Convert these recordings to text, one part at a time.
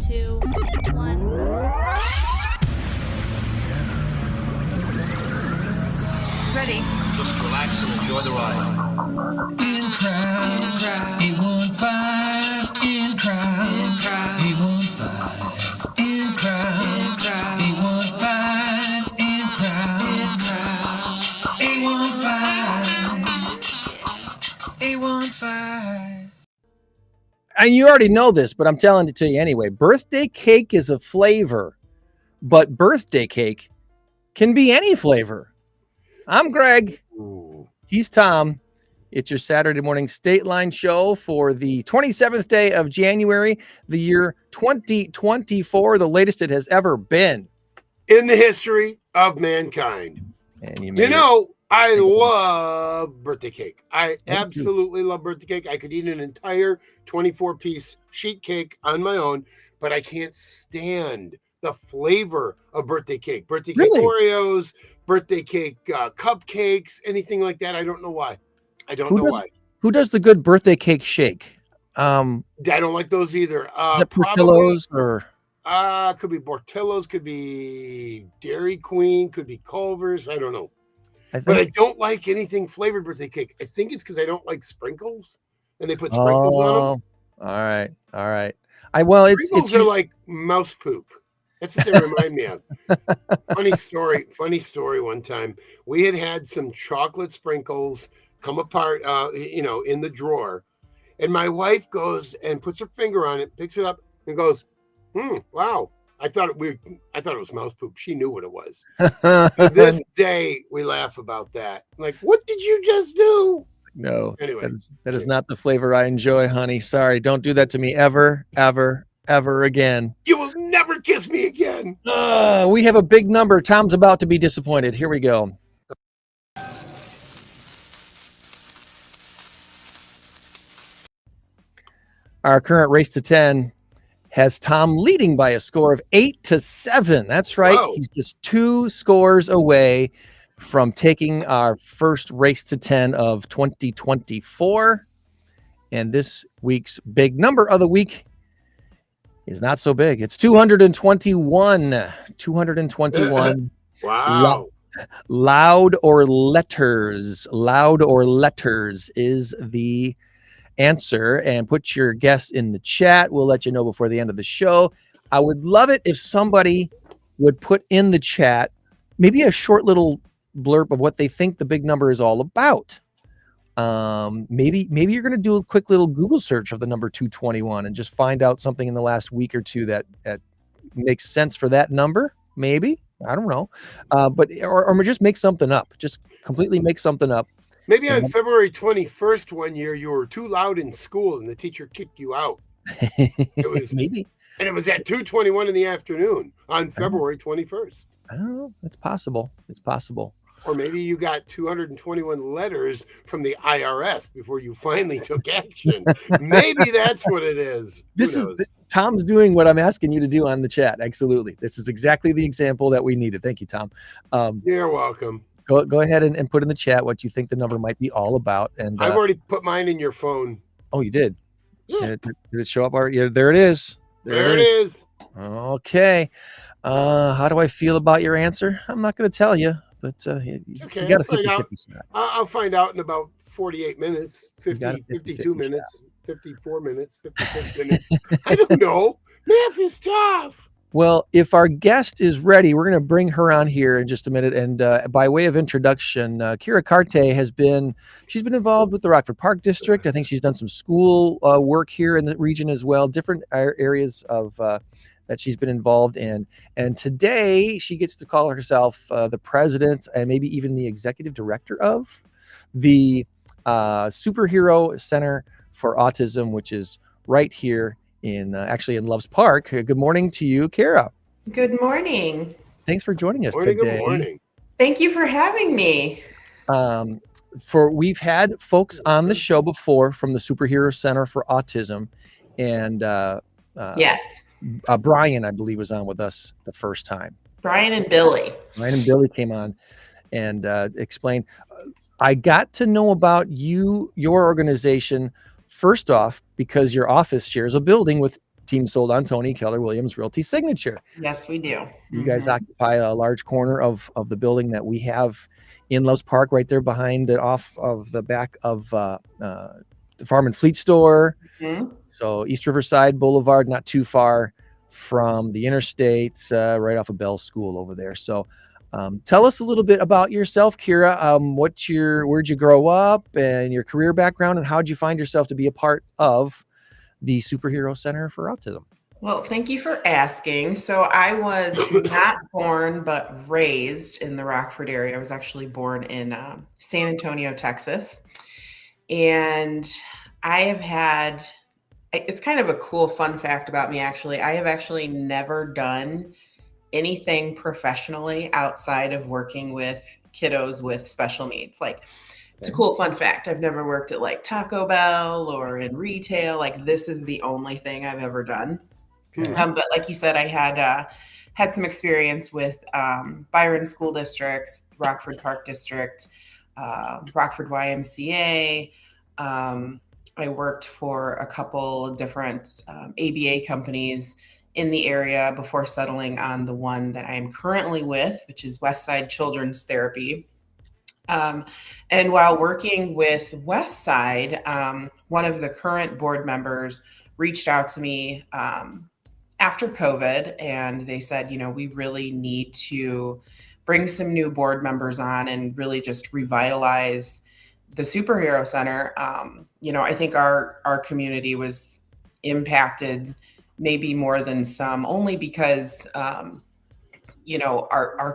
2, 1. Ready. Just relax and enjoy the ride. In crowd, 815. In crowd, 815. In crowd, 815. In crowd, 815. 815. And you already know this, but I'm telling it to you anyway. Birthday cake is a flavor, but birthday cake can be any flavor. I'm Greg. Ooh. He's Tom. It's your Saturday morning State Line show for the 27th day of January, the year 2024, the latest it has ever been In the history of mankind. And you know, I love birthday cake. I absolutely love birthday cake. I could eat an entire 24-piece sheet cake on my own, but I can't stand the flavor of birthday cake. Birthday cake Oreos, birthday cake cupcakes, anything like that. I don't know why. Why. Who does the good birthday cake shake? I don't like those either. Is that Portillo's or? Could be Portillo's, could be Dairy Queen, could be Culver's. I don't know. But I don't like anything flavored birthday cake. I think it's because I don't like sprinkles, and they put sprinkles on them. All right. Sprinkles are like mouse poop. That's what they remind me of. Funny story. One time we had some chocolate sprinkles come apart, in the drawer, and my wife goes and puts her finger on it, picks it up, and goes, "Wow." I thought it was mouse poop. She knew what it was. To this day, we laugh about that. Like, what did you just do? No. Anyway, that is not the flavor I enjoy, honey. Sorry. Don't do that to me ever again. You will never kiss me again. We have a big number. Tom's about to be disappointed. Here we go. Our current race to 10 has Tom leading by a score of 8-7. That's right. Whoa. He's just 2 scores away from taking our first race to 10 of 2024. And this week's big number of the week is not so big. It's 221. 221. Wow. Loud or letters. Loud or letters is the answer, and put your guess in the chat. We'll let you know before the end of the show. I would love it if somebody would put in the chat maybe a short little blurb of what they think the big number is all about. Maybe you're going to do a quick little Google search of the number 221 and just find out something in the last week or two that makes sense for that number. Maybe, I don't know, but just make something up. Just completely make something up. Maybe on February 21st one year, you were too loud in school and the teacher kicked you out. It was maybe. And it was at 2:21 in the afternoon on February 21st. I don't know. It's possible. Or maybe you got 221 letters from the IRS before you finally took action. Maybe that's what it is. Tom's doing what I'm asking you to do on the chat. Absolutely. This is exactly the example that we needed. Thank you, Tom. You're welcome. Go ahead and put in the chat what you think the number might be all about. And I've already put mine in your phone. Oh, you did? Yeah. Did it show up already? Yeah, there it is. There it is. Okay. How do I feel about your answer? I'm not going to tell you, but you got a 50-50 shot. I'll find out in about 48 minutes, 52 minutes, 54 minutes, 56 minutes. I don't know. Math is tough. Well, if our guest is ready, we're going to bring her on here in just a minute. And by way of introduction, CARTE she's been involved with the Rockford Park District. I think she's done some school work here in the region as well, different areas of that she's been involved in. And today she gets to call herself the president and maybe even the executive director of the Superhero Center for Autism, which is right here in Loves Park. Good morning to you, Kara. Good morning. Today. Thanks for joining us today. Good morning. Thank you for having me. We've had folks on the show before from the Superhero Center for Autism, and yes, Brian, I believe, was on with us the first time. Brian and Billy came on and explained. I got to know about your organization first off because your office shares a building with team sold on Toni, Keller Williams Realty Signature. Yes, we do. You guys occupy a large corner of the building that we have in Loves Park, right there behind it, off of the back of the Farm and Fleet store. Mhm. So East Riverside Boulevard, not too far from the interstate, right off of Bell School over there. So tell us a little bit about yourself, Kira. Where'd you grow up and your career background, and how'd you find yourself to be a part of the Superhero Center for Autism? Well, thank you for asking. So I was not born, but raised in the Rockford area. I was actually born in San Antonio, Texas. And I have had, it's kind of a cool fun fact about me, actually. I have actually never done anything professionally outside of working with kiddos with special needs. Like, it's a cool fun fact. I've never worked at like Taco Bell or in retail. Like, this is the only thing I've ever done. But like you said, I had some experience with Byron School Districts, Rockford Park District, Rockford YMCA. I worked for a couple of different ABA companies in the area before settling on the one that I am currently with, which is Westside Children's Therapy. And while working with Westside, one of the current board members reached out to me after COVID, and they said, we really need to bring some new board members on and really just revitalize the Superhero Center. I think our community was impacted maybe more than some, only because our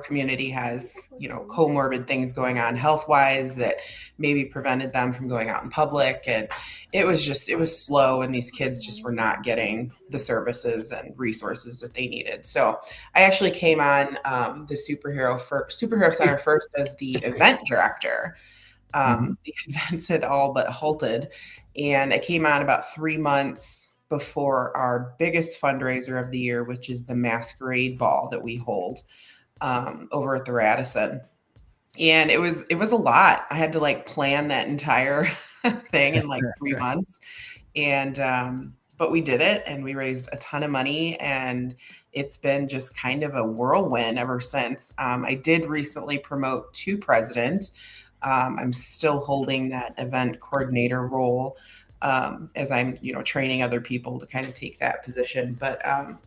community has, comorbid things going on health-wise that maybe prevented them from going out in public. And it was slow, and these kids just were not getting the services and resources that they needed. So I actually came on the Superhero Center first as the event director. The events had all but halted, and I came on about 3 months before our biggest fundraiser of the year, which is the Masquerade Ball that we hold over at the Radisson. And it was a lot. I had to plan that entire thing in 3 months. And but we did it, and we raised a ton of money, and it's been just kind of a whirlwind ever since. I did recently promote to president. I'm still holding that event coordinator role as I'm, training other people to kind of take that position. But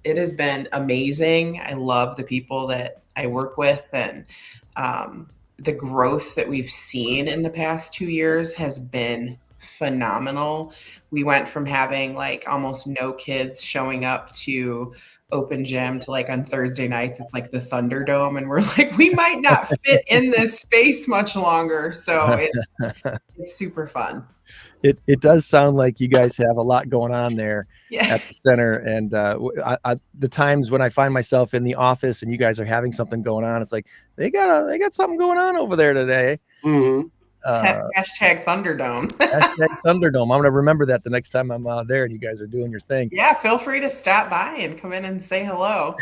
it has been amazing. I love the people that I work with, and the growth that we've seen in the past 2 years has been phenomenal. We went from having almost no kids showing up to open gym to on Thursday nights, it's the Thunderdome, and we're we might not fit in this space much longer. So it's super fun. It does sound like you guys have a lot going on there at the center. And the times when I find myself in the office and you guys are having something going on, it's they got something going on over there today. Mm-hmm. Hashtag Thunderdome. Hashtag Thunderdome. I'm going to remember that the next time I'm out there and you guys are doing your thing. Yeah, feel free to stop by and come in and say hello.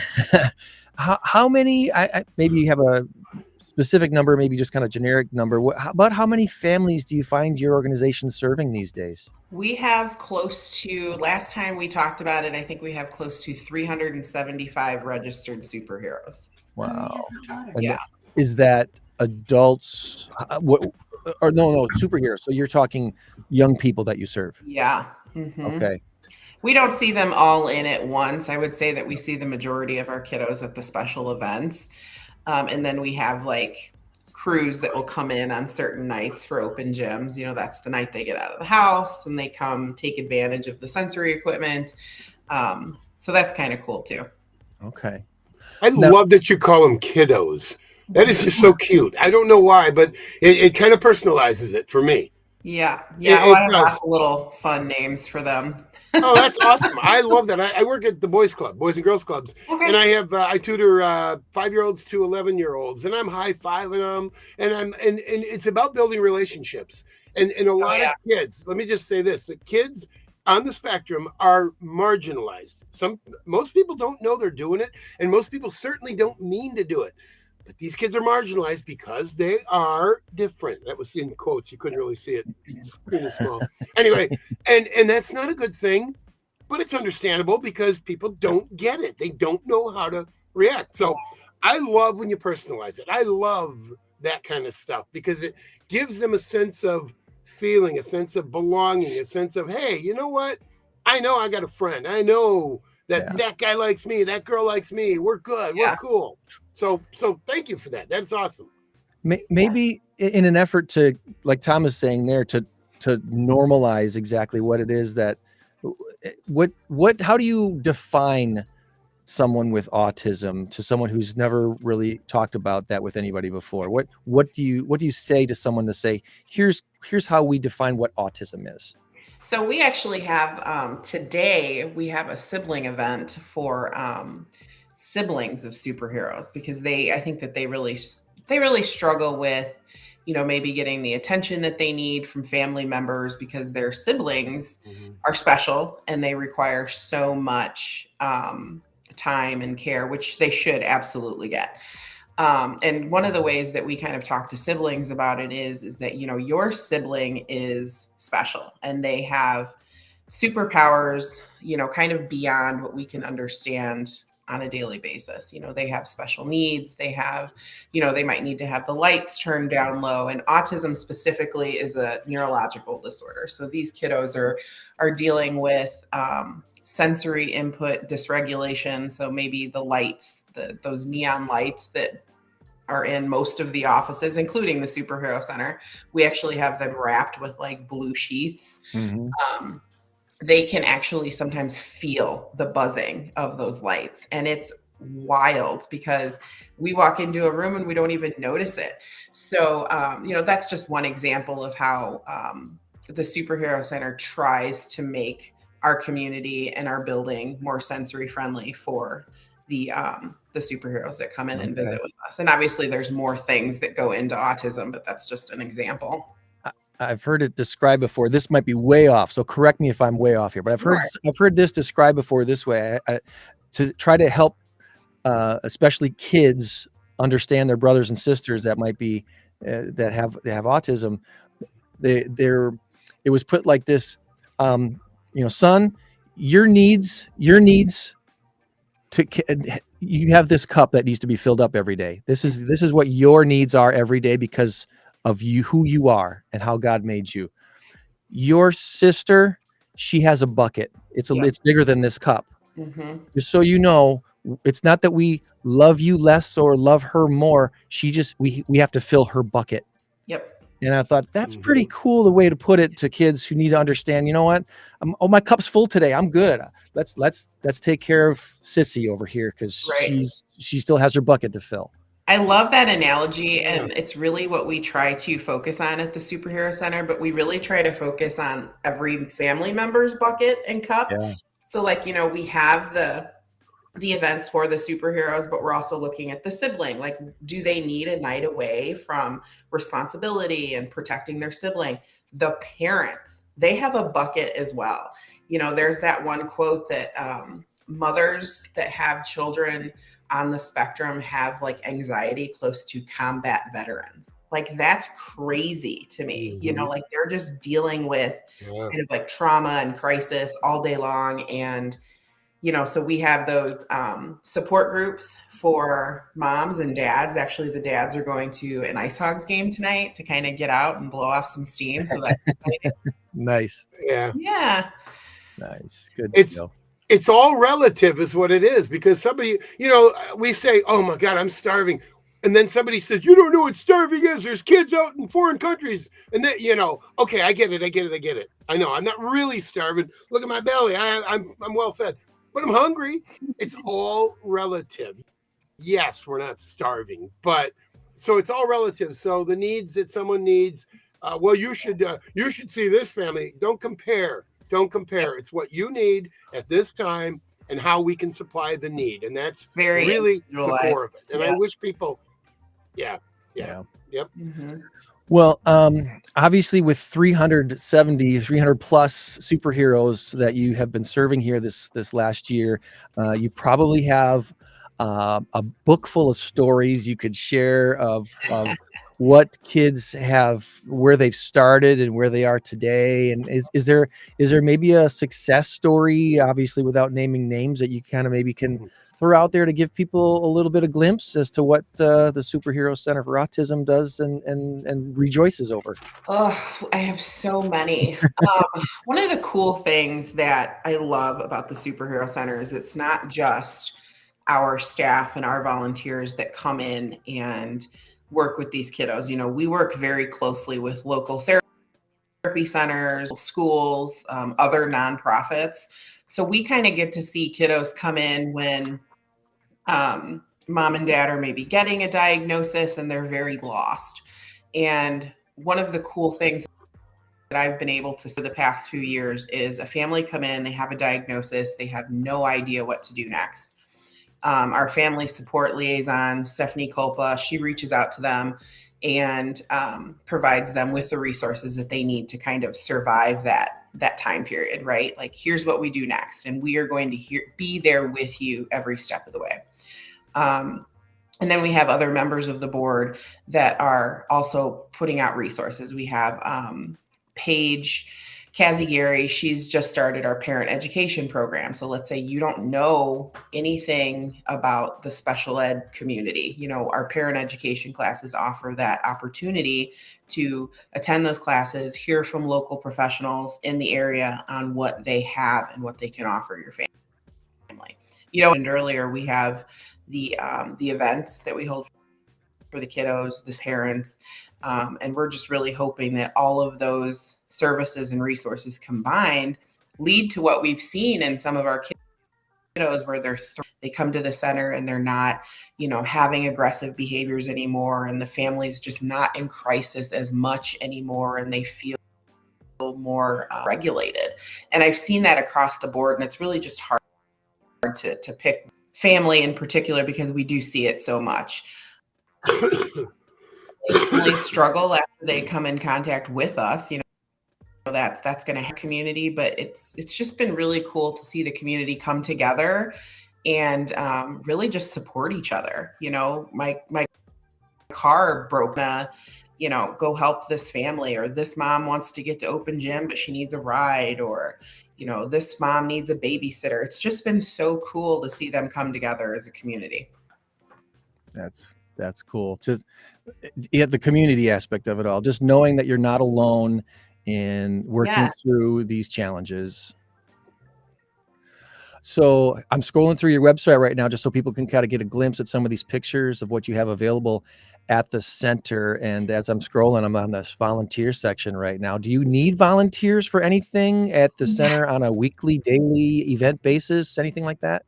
How many, maybe you have a specific number, maybe just kind of generic number. About how many families do you find your organization serving these days? We have close to, last time we talked about it, I think we have close to 375 registered superheroes. Wow. Yeah. Is that adults? No, superheroes. So you're talking young people that you serve. Yeah. Mm-hmm. Okay. We don't see them all in at once. I would say that we see the majority of our kiddos at the special events. And then we have crews that will come in on certain nights for open gyms. That's the night they get out of the house and they come take advantage of the sensory equipment. So that's kind of cool too. Okay. I love that you call them kiddos. That is just so cute. I don't know why, but it kind of personalizes it for me. Yeah. Yeah. I have lots of little fun names for them. Oh, that's awesome. I love that. I work at the Boys and Girls Clubs. Okay. And I tutor 5-year-olds to 11-year-olds, and I'm high-fiving them. And it's about building relationships. And a lot of kids, let me just say this, the kids on the spectrum are marginalized. Most people don't know they're doing it, and most people certainly don't mean to do it. But these kids are marginalized because they are different. That was in quotes. You couldn't really see it. It's really small. Anyway, and that's not a good thing. but it's understandable because people don't get it. They don't know how to react. So I love when you personalize it. I love that kind of stuff because it gives them a sense of feeling, a sense of belonging, a sense of, hey, you know what? I know I got a friend. I know that that guy likes me. That girl likes me. We're good. We're cool. So thank you for that. That's awesome. Maybe in an effort to, like Tom is saying there, to normalize exactly what it is that, how do you define someone with autism to someone who's never really talked about that with anybody before? What do you say to someone to say, here's how we define what autism is? So we actually have today we have a sibling event for siblings of superheroes because I think that they really struggle with, maybe getting the attention that they need from family members because their siblings are special and they require so much time and care, which they should absolutely get. And one of the ways that we kind of talk to siblings about it is that, your sibling is special and they have superpowers, kind of beyond what we can understand on a daily basis. They have special needs. They have, they might need to have the lights turned down low. And autism specifically is a neurological disorder. So these kiddos are dealing with sensory input dysregulation. So maybe the lights, those neon lights that are in most of the offices, including the Superhero Center, we actually have them wrapped with like blue sheaths. They can actually sometimes feel the buzzing of those lights. And it's wild because we walk into a room and we don't even notice it. So, that's just one example of how the Superhero Center tries to make our community and our building more sensory friendly for the superheroes that come in and visit with us. And obviously there's more things that go into autism, but that's just an example. I've heard it described before. This might be way off, so correct me if I'm way off here. But I've heard this described before this way, to try to help, especially kids, understand their brothers and sisters that might be that have autism. It was put like this, son, your needs. You have this cup that needs to be filled up every day. This is what your needs are every day because of you, who you are and how God made you. Your sister, she has a bucket. It's bigger than this cup. Just so you know, it's not that we love you less or love her more. We have to fill her bucket. Yep. And I thought that's pretty cool, the way to put it to kids who need to understand, you know what? My cup's full today. I'm good. Let's take care of Sissy over here because she still has her bucket to fill. I love that analogy, and it's really what we try to focus on at the Superhero Center, but we really try to focus on every family member's bucket and cup. Yeah. So we have the events for the superheroes, but we're also looking at the sibling. Like, do they need a night away from responsibility and protecting their sibling? The parents, they have a bucket as well. There's that one quote that mothers that have children on the spectrum have like anxiety close to combat veterans. Like, that's crazy to me. They're just dealing with kind of like trauma and crisis all day long. And so we have those support groups for moms and dads. Actually, the dads are going to an Ice Hogs game tonight to kind of get out and blow off some steam. So that's nice. Yeah. Yeah. Nice. Good. It's all relative is what it is, because somebody, we say, oh my God, I'm starving. And then somebody says, you don't know what starving is. There's kids out in foreign countries. And then, okay, I get it. I know I'm not really starving. Look at my belly. I'm well fed. But I'm hungry. It's all relative. Yes, we're not starving, but so it's all relative. So the needs that someone needs, you should see this family. Don't compare. It's what you need at this time and how we can supply the need. And that's really the core of it. And I wish people, Yep. Mm-hmm. Well, obviously with 300 plus superheroes that you have been serving here this last year, you probably have a book full of stories you could share of what kids have, where they've started and where they are today? And is there maybe a success story, obviously without naming names, that you kind of maybe can throw out there to give people a little bit of glimpse as to what the Superhero Center for Autism does and rejoices over? Oh, I have so many. One of the cool things that I love about the Superhero Center is it's not just our staff and our volunteers that come in and work with these kiddos. You know, we work very closely with local therapy centers, schools, other nonprofits. So we kind of get to see kiddos come in when mom and dad are maybe getting a diagnosis and they're very lost. And one of the cool things that I've been able to see the past few years is a family come in, they have a diagnosis, they have no idea what to do next. Our family support liaison, Stephanie Culpa, she reaches out to them and provides them with the resources that they need to kind of survive that time period, right? Like, here's what we do next, and we are going to be there with you every step of the way. And then we have other members of the board that are also putting out resources. We have Paige Kazigari. She's just started our parent education program. So let's say you don't know anything about the special ed community. You know, our parent education classes offer that opportunity to attend those classes, hear from local professionals in the area on what they have and what they can offer your family. You know, and earlier we have the events that we hold for the kiddos, the parents, and we're just really hoping that all of those services and resources combined lead to what we've seen in some of our kiddos, where they come to the center and they're not, you know, having aggressive behaviors anymore, and the family's just not in crisis as much anymore, and they feel more regulated. And I've seen that across the board, and it's really just hard to pick family in particular because we do see it so much. They struggle after they come in contact with us, you know, that's going to have community, but it's just been really cool to see the community come together and really just support each other. You know, my car broke, you know, go help this family, or this mom wants to get to open gym, but she needs a ride, or, you know, this mom needs a babysitter. It's just been so cool to see them come together as a community. That's cool. Just the community aspect of it all, just knowing that you're not alone in working through these challenges. So I'm scrolling through your website right now just so people can kind of get a glimpse at some of these pictures of what you have available at the center. And as I'm scrolling, I'm on this volunteer section right now. Do you need volunteers for anything at the center on a weekly, daily event basis, anything like that?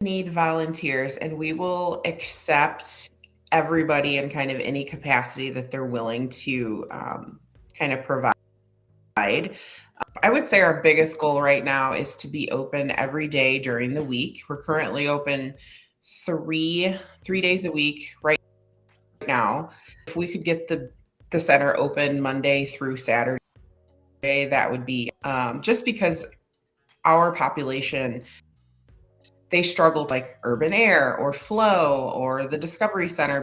Need volunteers, and we will accept everybody in kind of any capacity that they're willing to kind of provide. I would say our biggest goal right now is to be open every day during the week. We're currently open three days a week right now. If we could get the center open Monday through Saturday, that would be just because our population, they struggled like Urban Air or Flow or the Discovery Center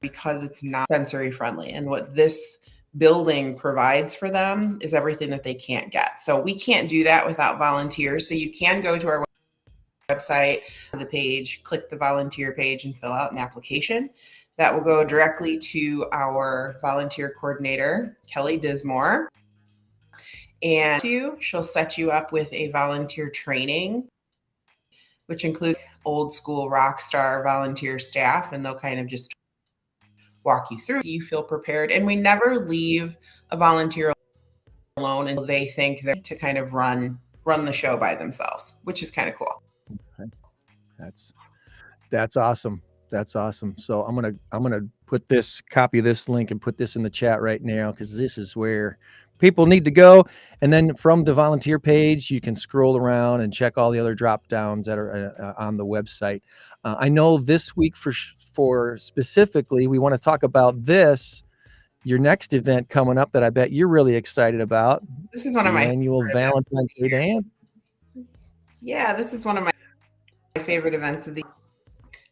because it's not sensory friendly. And what this building provides for them is everything that they can't get. So we can't do that without volunteers. So you can go to our website, the page, click the volunteer page and fill out an application. That will go directly to our volunteer coordinator, Kelly Dismore. And she'll set you up with a volunteer training, which includes old school rock star volunteer staff, and they'll kind of just walk you through. You feel prepared, and we never leave a volunteer alone until they think they're to kind of run the show by themselves, which is kind of cool. Okay. That's awesome. That's awesome. So I'm gonna put this, copy this link and put this in the chat right now, because this is where people need to go. And then from the volunteer page, you can scroll around and check all the other drop downs that are on the website. I know this week for specifically, we want to talk about your next event coming up that I bet you're really excited about. This is one of my annual Valentine's Day dance. Yeah, this is one of my favorite events of the year.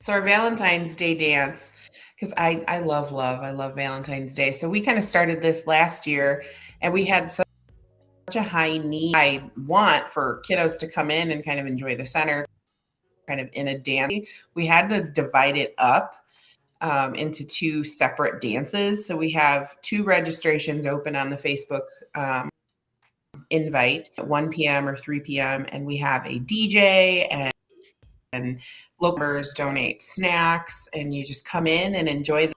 So our Valentine's Day dance because I love love. I love Valentine's Day. So we kind of started this last year, and we had such a high need. I want for kiddos to come in and kind of enjoy the center, kind of in a dance. We had to divide it up into 2 separate dances. So we have 2 registrations open on the Facebook invite at 1 p.m. or 3 p.m. And we have a DJ and locals donate snacks, and you just come in and enjoy the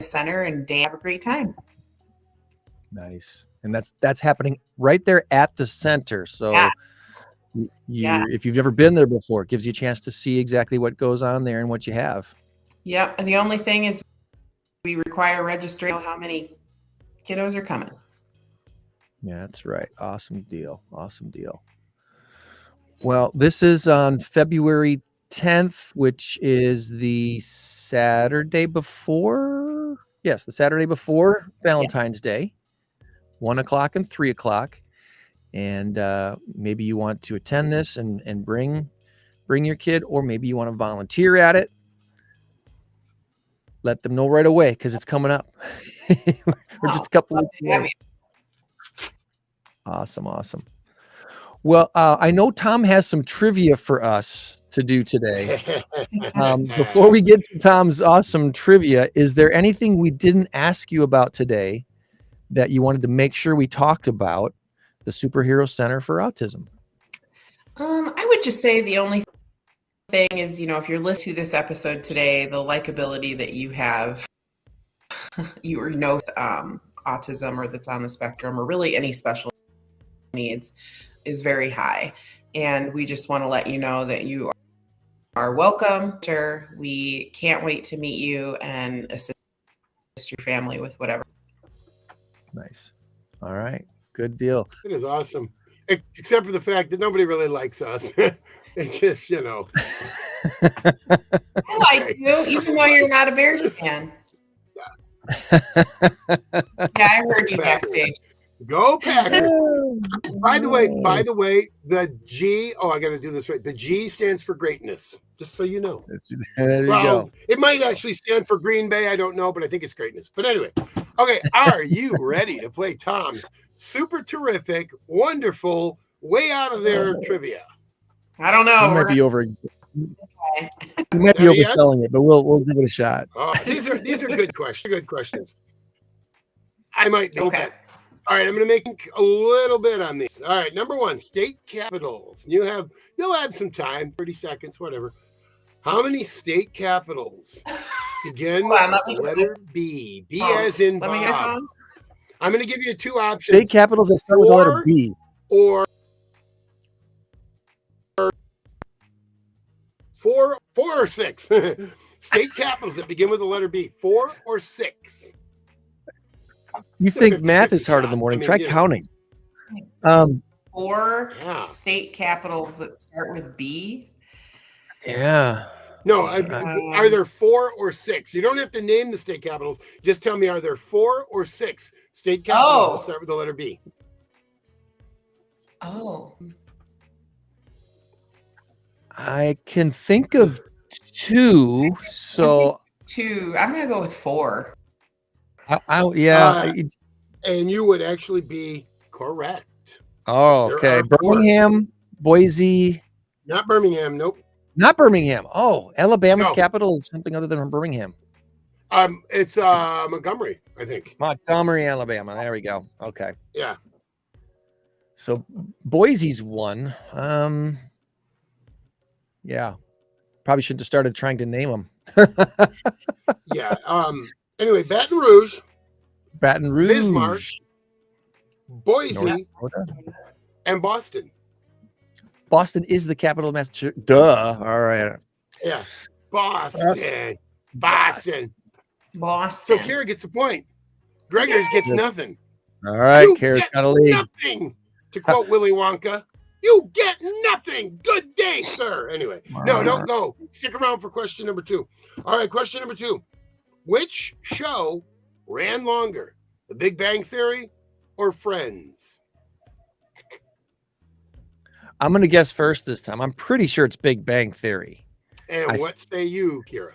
center and dance, have a great time. Nice. And that's happening right there at the center. So if you've never been there before, it gives you a chance to see exactly what goes on there and what you have. Yep. And the only thing is we require registration. How many kiddos are coming? Yeah, that's right. Awesome deal. Awesome deal. Well, this is on February 10th, which is the Saturday before. Yes, the Saturday before Valentine's Day, 1 o'clock and 3 o'clock. And maybe you want to attend this and bring your kid, or maybe you want to volunteer at it. Let them know right away, because it's coming up. We're just a couple weeks away. Awesome. Well, I know Tom has some trivia for us to do today. Before we get to Tom's awesome trivia, is there anything we didn't ask you about today that you wanted to make sure we talked about the Superhero Center for Autism? I would just say the only thing is, if you're listening to this episode today, the likability that you have, autism, or that's on the spectrum, or really any special needs, is very high. And we just want to let you know that you are welcome. We can't wait to meet you and assist your family with whatever. Nice. All right. Good deal. It is awesome. Except for the fact that nobody really likes us. It's just, I like you, even though you're not a Bears fan. Yeah, I heard you backstage. Go Packers. By the way, the G, I got to do this right. The G stands for greatness, just so you know. There you go. It might actually stand for Green Bay. I don't know, but I think it's greatness. But anyway, okay, are you ready to play Tom's super terrific, wonderful, way out of there trivia? I don't know. We might be overselling it, but we'll give it a shot. Oh, these are good questions. Good questions. I might be okay. All right, I'm going to make a little bit on these. All right, number 1, state capitals. You'll have some time, 30 seconds, whatever. How many state capitals begin with the letter B? B as in Bob. I'm going to give you 2 options. State capitals that start with the letter B. Or 4 or 6. State capitals that begin with the letter B. 4 or 6. You think math is hard in the morning? Try counting. 4 state capitals that start with B. Yeah. No, are there 4 or 6? You don't have to name the state capitals. Just tell me, are there 4 or 6 state capitals that start with the letter B? Oh. I can think of 2. So 2. I'm going to go with 4. And you would actually be correct. Oh, okay. Birmingham, Boise. Not Birmingham. Nope. Not Birmingham. Oh, Alabama's capital is something other than Birmingham. It's Montgomery, I think. Montgomery, Alabama. There we go. Okay. Yeah. So Boise's 1. Yeah. Probably shouldn't have started trying to name them. Yeah. Anyway, Baton Rouge, Bismarck, Boise, and Boston. Boston is the capital of Massachusetts. Duh. All right. Yeah. Boston. So Kara gets a point. Gregors gets nothing. All right. Kara's got a lead. Nothing. To quote Willy Wonka, you get nothing. Good day, sir. Anyway, no, don't go. Stick around for question number 2. All right. Question number 2. Which show ran longer, The Big Bang Theory or Friends? I'm going to guess first this time. I'm pretty sure it's Big Bang Theory. And what say you, Kira?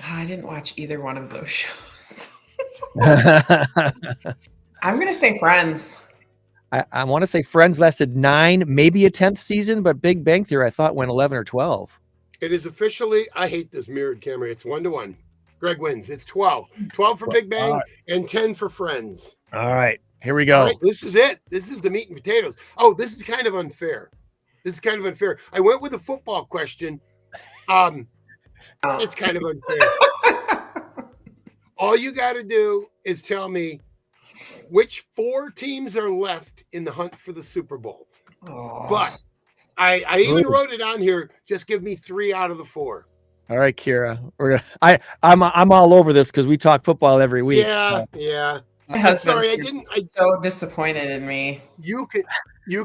I didn't watch either one of those shows. I I'm going to say Friends. want to say Friends lasted 9, maybe a 10th season, but Big Bang Theory I thought went 11 or 12. It is officially, I hate this mirrored camera. It's 1-1. Greg wins. It's 12. 12 for Big Bang and 10 for Friends. All right, here we All go. right, this is it. This is the meat and potatoes. Oh, this is kind of unfair. I went with a football question. It's kind of unfair. All you got to do is tell me which 4 teams are left in the hunt for the Super Bowl. Oh. But I even wrote it on here. Just give me 3 out of the 4. All right, Kira. I'm all over this because we talk football every week. Yeah, so. yeah. My husband Sorry, I is didn't. so disappointed in me. You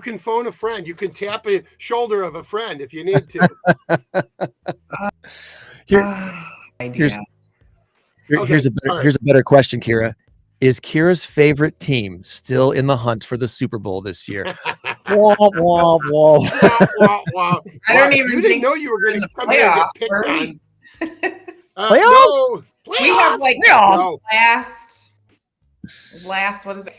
can phone a friend. You can tap a shoulder of a friend if you need to. Here's a better question, Kira. Is Kira's favorite team still in the hunt for the Super Bowl this year? Wah, wah, wah. I don't even You didn't know you were going to come here and get picked on. Playoffs? No, We have like No. last what is it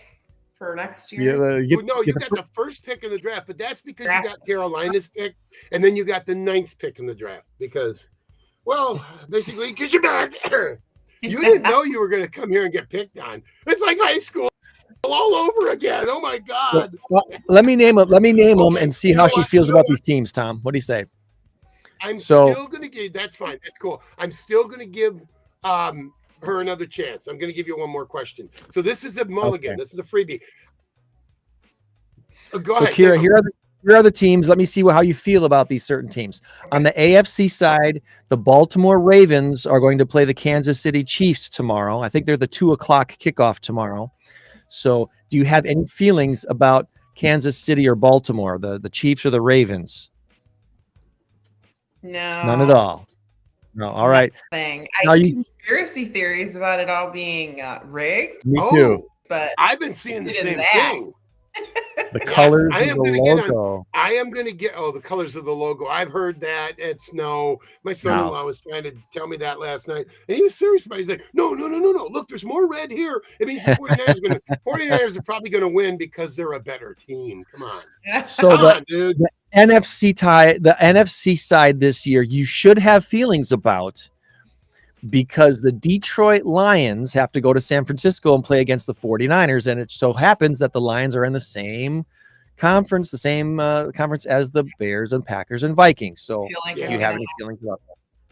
for next year? Yeah, you got the first pick in the draft, but that's because you got Carolina's pick, and then you got the 9th pick in the draft because, well, basically because you're bad. You didn't know you were going to come here and get picked on. It's like high school all over again. Oh my God! Well, let me name them Okay, and see you how know she what? feels You know about these teams. Tom, what do you say? I'm So- still going to give. That's fine. That's cool. I'm still going to give her another chance. I'm going to give you one more question. So this is a mulligan. Okay. This is a freebie. Go So ahead. Kira, Nick. here are the teams. Let me see how you feel about these certain teams. On the AFC side, the Baltimore Ravens are going to play the Kansas City Chiefs tomorrow. I think they're the 2:00 kickoff tomorrow. So do you have any feelings about Kansas City or Baltimore, the Chiefs or the Ravens? No, None at all. No. All right. Nothing. Now you- Conspiracy theories about it all being rigged, Me Oh, too. but I've been seeing the Even same that. thing. The Yes, colors I of am the gonna get on- logo. I am going to get, the colors of the logo. I've heard that. It's no. My son-in-law was trying to tell me that last night, and he was serious about it. He's like, no. Look, there's more red here. It means the 49ers are probably going to win because they're a better team. Come on. So Come the on, dude. the NFC side this year, you should have feelings about because the Detroit Lions have to go to San Francisco and play against the 49ers. And it so happens that the Lions are in the same conference, conference as the Bears and Packers and Vikings. So feel like Yeah. do you have any feelings about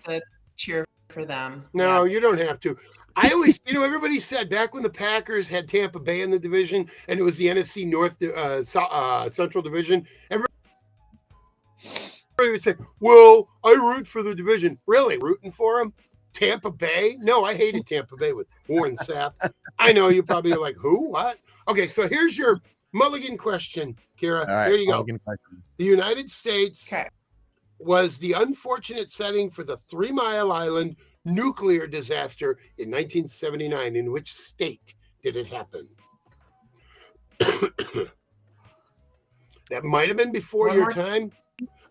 that? cheer for them. No, you don't have to. I always, everybody said back when the Packers had Tampa Bay in the division and it was the NFC North Central Division, everybody would say, well, I root for the division. Really? Rooting for them? Tampa Bay? No, I hated Tampa Bay with Warren Sapp. I know you probably are like, who? What? Okay, so here's your mulligan question, Kira. All right, Here you go. mulligan question. The United States Okay. was the unfortunate setting for the 3 Mile Island nuclear disaster in 1979. In which state did it happen? That might have been before One your more time.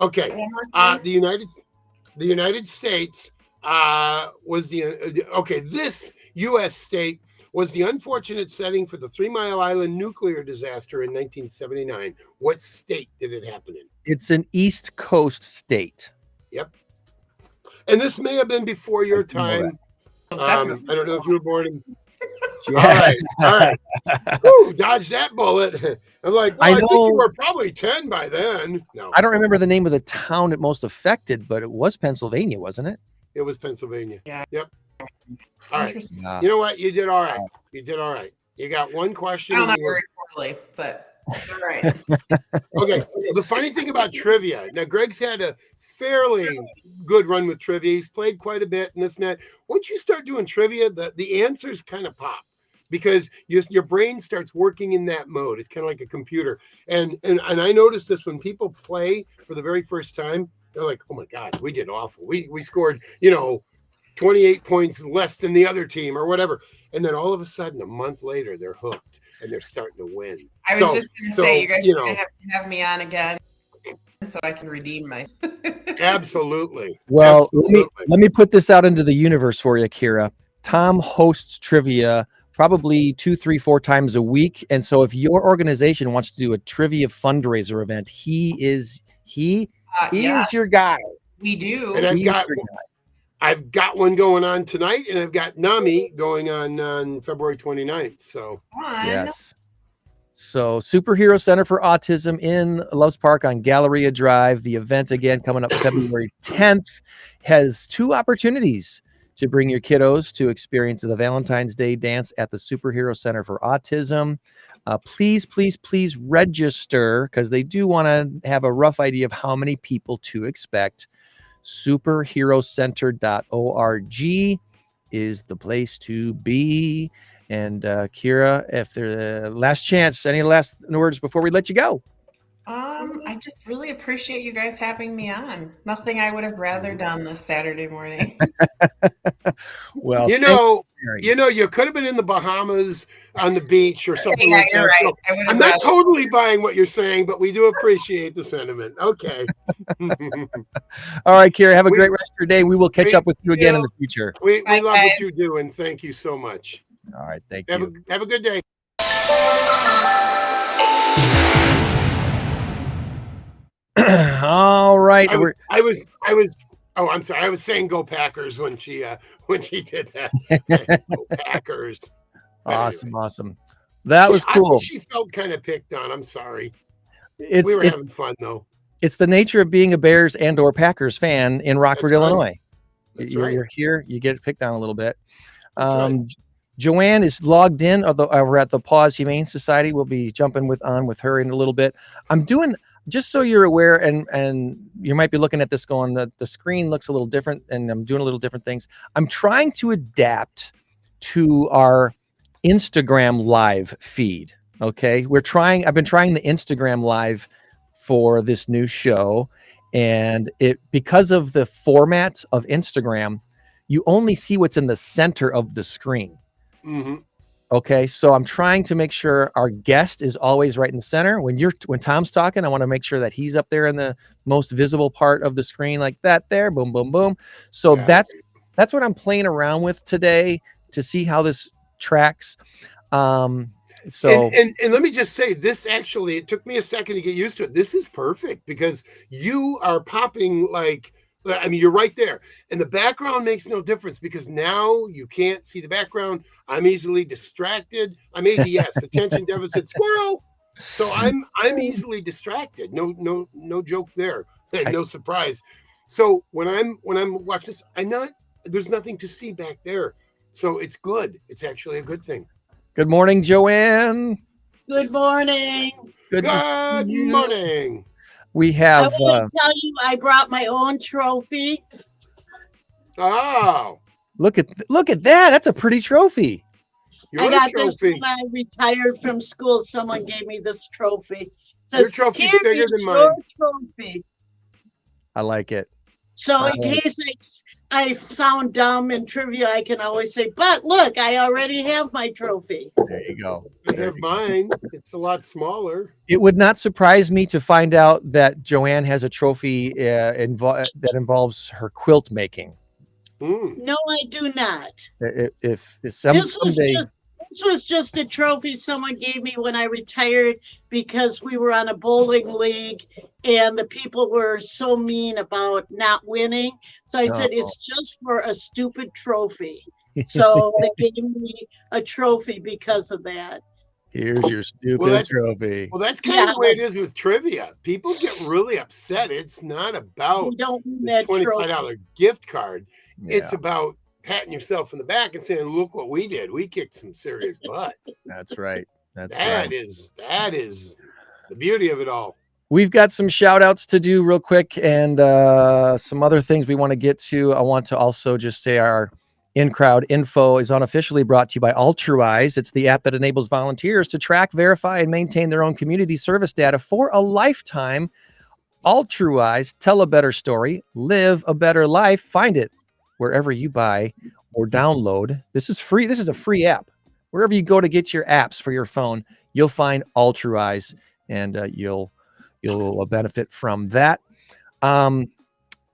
Okay. One more time. The United States was this U.S. state was the unfortunate setting for the 3 Mile Island nuclear disaster in 1979. What state did it happen in? It's an East Coast state. Yep. And this may have been before your I didn't know time. It's I definitely- don't know if you were born in. Yeah. All right. Woo, dodged that bullet. I'm like, well, I I think know- you were probably 10 by then. No, I don't remember the name of the town it most affected, but it was Pennsylvania, wasn't it? it was Pennsylvania. Yeah. Yep. All right. Interesting. Yeah. You know what? You did all right. You did all right. You got one question. I don't know and you were- very poorly, but it's all right. Okay. The funny thing about trivia, now Greg's had a fairly good run with trivia. He's played quite a bit and this and that. Once you start doing trivia, the answers kind of pop because your brain starts working in that mode. It's kind of like a computer. And I noticed this when people play for the very first time, they're like, oh my God, we did awful. We scored, 28 points less than the other team or whatever. And then all of a sudden, a month later, they're hooked and they're starting to win. I was just going to say, you guys you are know. going to have me on again so I can redeem my. Absolutely. Well, Absolutely. let me put this out into the universe for you, Kira. Tom hosts trivia probably 2, 3, 4 times a week. And so if your organization wants to do a trivia fundraiser event, he is Yeah, your guy. we do. And He is your guy. I've got one going on tonight, and I've got NAMI going on February 29th. So Fun. Yes. So Superhero Center for Autism in Loves Park on Galleria Drive. The event again coming up February 10th has 2 opportunities to bring your kiddos to experience the Valentine's Day dance at the Superhero Center for Autism. Please, please, please register because they do want to have a rough idea of how many people to expect. Superherocenter.org is the place to be. And Kira, if there's last chance, any last words before we let you go? I just really appreciate you guys having me on. Nothing I would have rather done this Saturday morning. Well, you know, you could have been in the Bahamas on the beach or something like you're that. right. So I'm not totally buying what you're saying, but we do appreciate the sentiment. Okay. All right, Kira, have a great rest of your day. We will catch up with you again in the future. We Bye, love guys. what you do, and thank you so much. All right, thank you. Have a good day. All right, I was. Oh, I'm sorry. I was saying "Go Packers" when she did that. Go Packers. But awesome, anyway. awesome. That was cool. She felt kind of picked on. I'm sorry. We were having fun though. It's the nature of being a Bears and/or Packers fan in Rockford, Illinois. You're here, you get picked on a little bit. Right. Joann is logged in over at the PAWS Humane Society. We'll be jumping with her in a little bit. I'm doing, just so you're aware, and you might be looking at this going, the screen looks a little different, and I'm doing a little different things. I'm trying to adapt to our Instagram live feed. Okay, I've been trying the Instagram live for this new show, and because of the format of Instagram, you only see what's in the center of the screen. Mm-hmm. Okay, so I'm trying to make sure our guest is always right in the center. When Tom's talking, I want to make sure that he's up there in the most visible part of the screen, like that there. Boom, boom, boom. So that's what I'm playing around with today to see how this tracks. So and let me just say, this actually, it took me a second to get used to it. This is perfect because you are popping you're right there, and the background makes no difference because now you can't see the background. I'm easily distracted. I'm ADS, attention deficit squirrel. So I'm easily distracted. No joke there, and no surprise. So when I'm watching this, there's nothing to see back there. So it's good. It's actually a good thing. Good morning, Joann. Good morning. Good morning. We have. I want to tell you, I brought my own trophy. Oh, look at that! That's a pretty trophy. I got this when I retired from school. Someone gave me this trophy. It says, your trophy's bigger than mine. Trophy. I like it. So in case I sound dumb in trivia, I can always say, but look, I already have my trophy. There you go. I have mine. It's a lot smaller. It would not surprise me to find out that Joann has a trophy that involves her quilt making. No, I do not. If someday. This was just a trophy someone gave me when I retired because we were on a bowling league and the people were so mean about not winning. So I said, it's just for a stupid trophy. So they gave me a trophy because of that. Here's your stupid trophy. Well, that's kind of the way it is with trivia. People get really upset. It's not about the $25 gift card. Yeah. It's about patting yourself in the back and saying, look what we did. We kicked some serious butt. That's right. That is the beauty of it all. We've got some shout outs to do real quick and some other things we want to get to. I want to also just say our in-crowd info is unofficially brought to you by Altruize. It's the app that enables volunteers to track, verify, and maintain their own community service data for a lifetime. Altruize, tell a better story, live a better life. Find it wherever you buy or download. This is free. This is a free app. Wherever you go to get your apps for your phone, you'll find Altruize, and you'll benefit from that.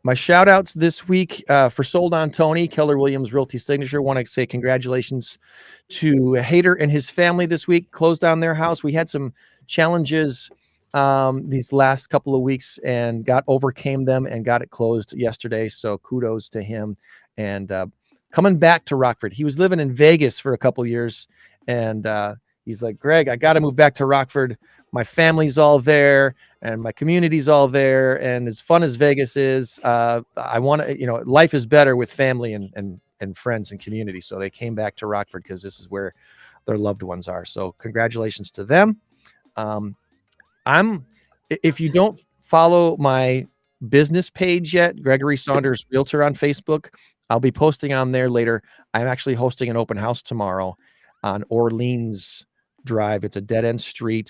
My shout outs this week for Sold on Toni, Keller Williams Realty Signature. Want to say congratulations to Hader and his family this week. Closed down their house. We had some challenges these last couple of weeks and overcame them and got it closed yesterday. So kudos to him. And coming back to Rockford. He was living in Vegas for a couple of years. And he's like, Greg, I got to move back to Rockford. My family's all there and my community's all there. And as fun as Vegas is, I want to, life is better with family and friends and community. So they came back to Rockford because this is where their loved ones are. So congratulations to them. If you don't follow my business page yet, Gregory Saunders Realtor on Facebook, I'll be posting on there later. I'm actually hosting an open house tomorrow on Orleans Drive. It's a dead-end street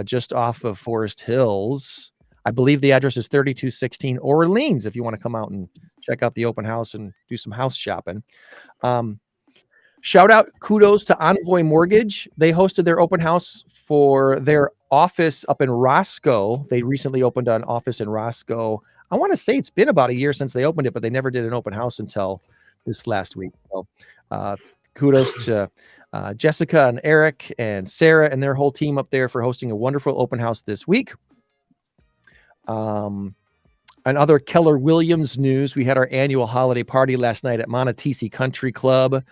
just off of Forest Hills. I believe the address is 3216 Orleans if you want to come out and check out the open house and do some house shopping. Shout out, kudos to Envoy Mortgage. They hosted their open house for their office up in Roscoe. They recently opened an office in Roscoe. I want to say it's been about a year since they opened it, but they never did an open house until this last week. So kudos to Jessica and Eric and Sarah and their whole team up there for hosting a wonderful open house this week. And other Keller Williams news, we had our annual holiday party last night at Montecito Country Club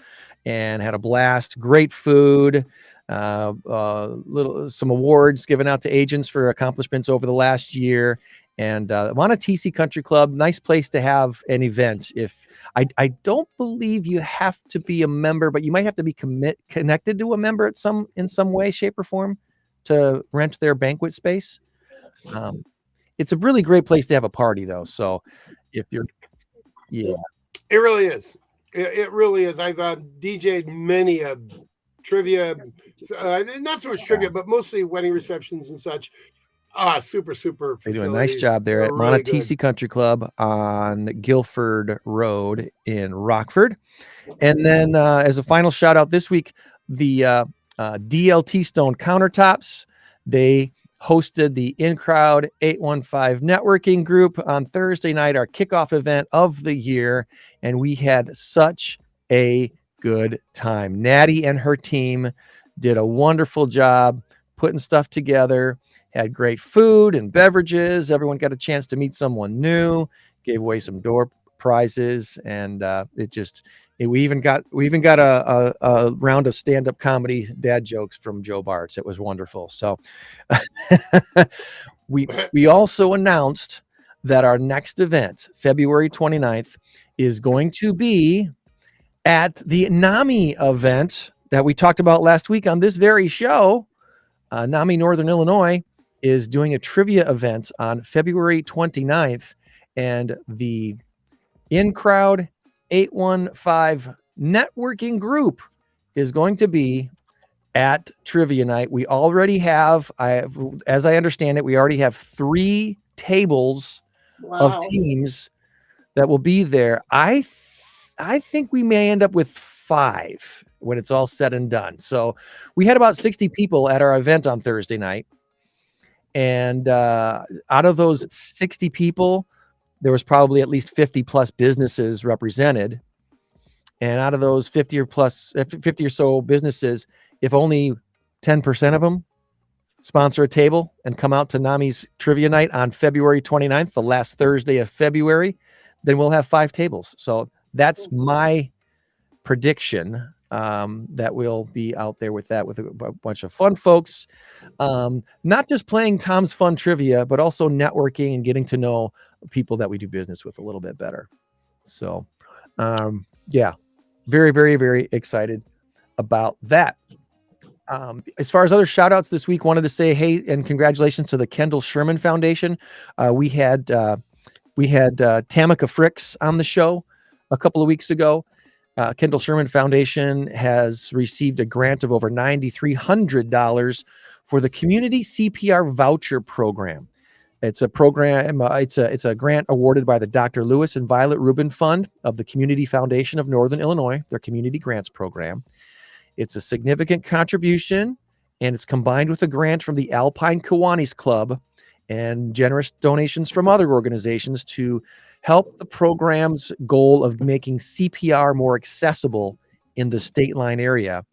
and had a blast. Great food, some awards given out to agents for accomplishments over the last year. And Montecito Country Club, nice place to have an event. If I don't believe you have to be a member, but you might have to be connected to a member in some way, shape, or form to rent their banquet space. It's a really great place to have a party, though. So if you're, it really is. It really is. I've DJ'd many a trivia, not so much trivia, but mostly wedding receptions and such. Super facilities. They do a nice job there at really Montecito Country Club on Guilford Road in Rockford. And then as a final shout out this week, the DLT Stone Countertops, they hosted the In-Crowd 815 networking group on Thursday night, our kickoff event of the year. And we had such a good time. Natty and her team did a wonderful job putting stuff together, had great food and beverages. Everyone got a chance to meet someone new, gave away some door prizes. And we even got a round of stand-up comedy dad jokes from Joe Bartz. It was wonderful. So we also announced that our next event, February 29th, is going to be at the NAMI event that we talked about last week on this very show. NAMI Northern Illinois is doing a trivia event on February 29th, and the In-Crowd 815 networking group is going to be at trivia night. We already have, as I understand it, we already have 3 tables of teams that will be there. I think we may end up with 5 when it's all said and done. So we had about 60 people at our event on Thursday night. And out of those 60 people, there was probably at least 50 plus businesses represented. And out of those 50 or so businesses, if only 10% of them sponsor a table and come out to NAMI's trivia night on February 29th, the last Thursday of February, then we'll have 5 tables. So that's my prediction, that we'll be out there with that, with a bunch of fun folks, not just playing Tom's Fun Trivia, but also networking and getting to know people that we do business with a little bit better. So, very, very, very excited about that. As far as other shout outs this week, wanted to say, hey, and congratulations to the Kendall Sherman Foundation. We had Tamika Fricks on the show a couple of weeks ago. Kendall Sherman Foundation has received a grant of over $9,300 for the Community CPR Voucher Program. It's a program. It's a grant awarded by the Dr. Lewis and Violet Rubin Fund of the Community Foundation of Northern Illinois, their community grants program. It's a significant contribution, and it's combined with a grant from the Alpine Kiwanis Club, and generous donations from other organizations to help the program's goal of making CPR more accessible in the state line area.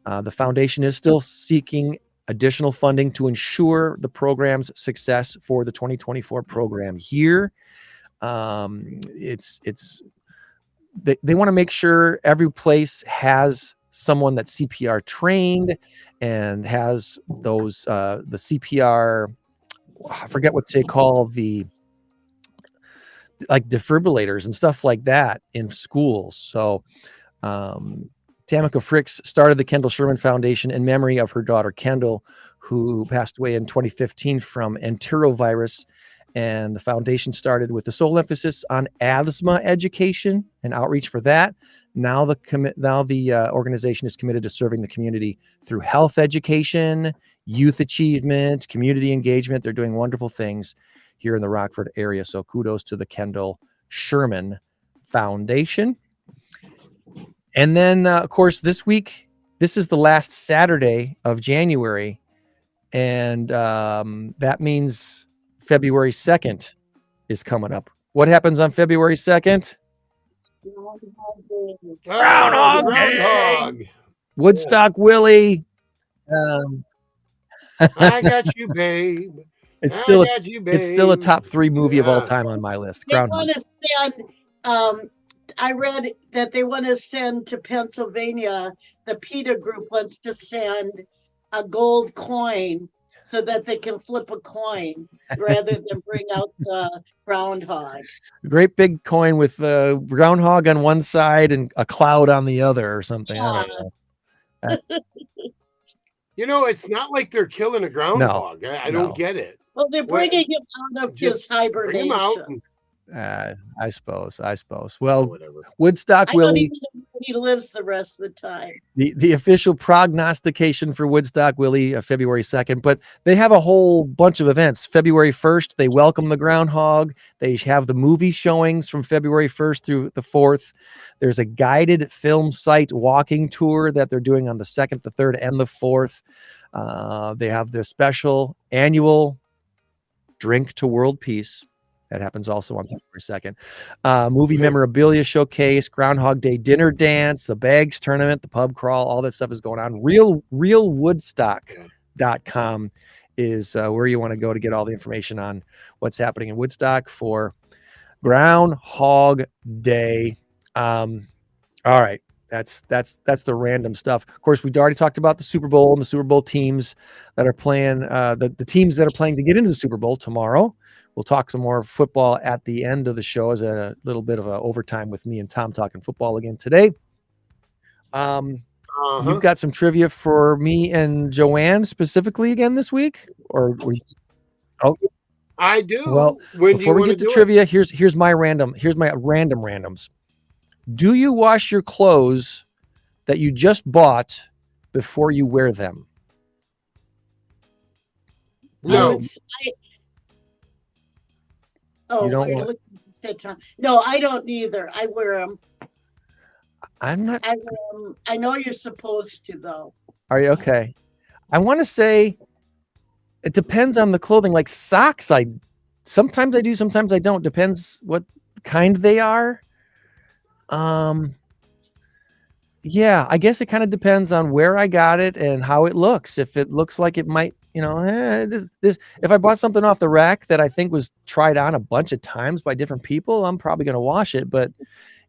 The foundation is still seeking additional funding to ensure the program's success for the 2024 program year. They want to make sure every place has someone that's CPR trained and has those the CPR, I forget what they call the, like, defibrillators and stuff like that in schools. So Tamika Fricks started the Kendall Sherman Foundation in memory of her daughter Kendall, who passed away in 2015 from enterovirus. And the foundation started with the sole emphasis on asthma education and outreach for that. Now the organization is committed to serving the community through health education, youth achievement, community engagement. They're doing wonderful things here in the Rockford area. So kudos to the Kendall Sherman Foundation. And then, of course, this week, this is the last Saturday of January. And that means February 2nd is coming up. What happens on February 2nd? Groundhog. Woodstock Willie. I got you, babe. It's I still got you, babe. it's still a top 3 movie of all time on my list. They Groundhog. want to send, I read that they want to send to Pennsylvania, the PETA group wants to send a gold coin so that they can flip a coin rather than bring out the groundhog. Great big coin with the groundhog on one side and a cloud on the other or something. Yeah. I don't know. You know, it's not like they're killing a groundhog. I don't get it. Well, they're bringing him out of his Bring him out. hibernation. I suppose. Well, Whatever. Woodstock I don't Willie. even know when he lives the rest of the time. The official prognostication for Woodstock Willie, February 2nd, but they have a whole bunch of events. February 1st, they welcome the groundhog. They have the movie showings from February 1st through the 4th. There's a guided film site walking tour that they're doing on the 2nd, the 3rd, and the 4th. They have the special annual Drink to World Peace. That happens also on February 2nd. Movie memorabilia showcase, Groundhog Day dinner dance, the bags tournament, the pub crawl, all that stuff is going on. Realwoodstock.com is where you want to go to get all the information on what's happening in Woodstock for Groundhog Day. All right. That's the random stuff. Of course, we've already talked about the Super Bowl and the Super Bowl teams that are playing, the teams that are playing to get into the Super Bowl tomorrow. We'll talk some more football at the end of the show as a little bit of a overtime with me and Tom talking football again today. You've got some trivia for me and Joann specifically again this week, or I do. Well, before we get to trivia, here's my random randoms. Do you wash your clothes that you just bought before you wear them? No. Oh, You don't you're want- looking at Tom. No, I don't either. I wear them. I'm not. I wear 'em. I know you're supposed to, though. Are you okay? I want to say it depends on the clothing. Like socks, sometimes I do, sometimes I don't. Depends what kind they are. Yeah, I guess it kind of depends on where I got it and how it looks. If it looks like it might, this if I bought something off the rack that I think was tried on a bunch of times by different people, I'm probably going to wash it. But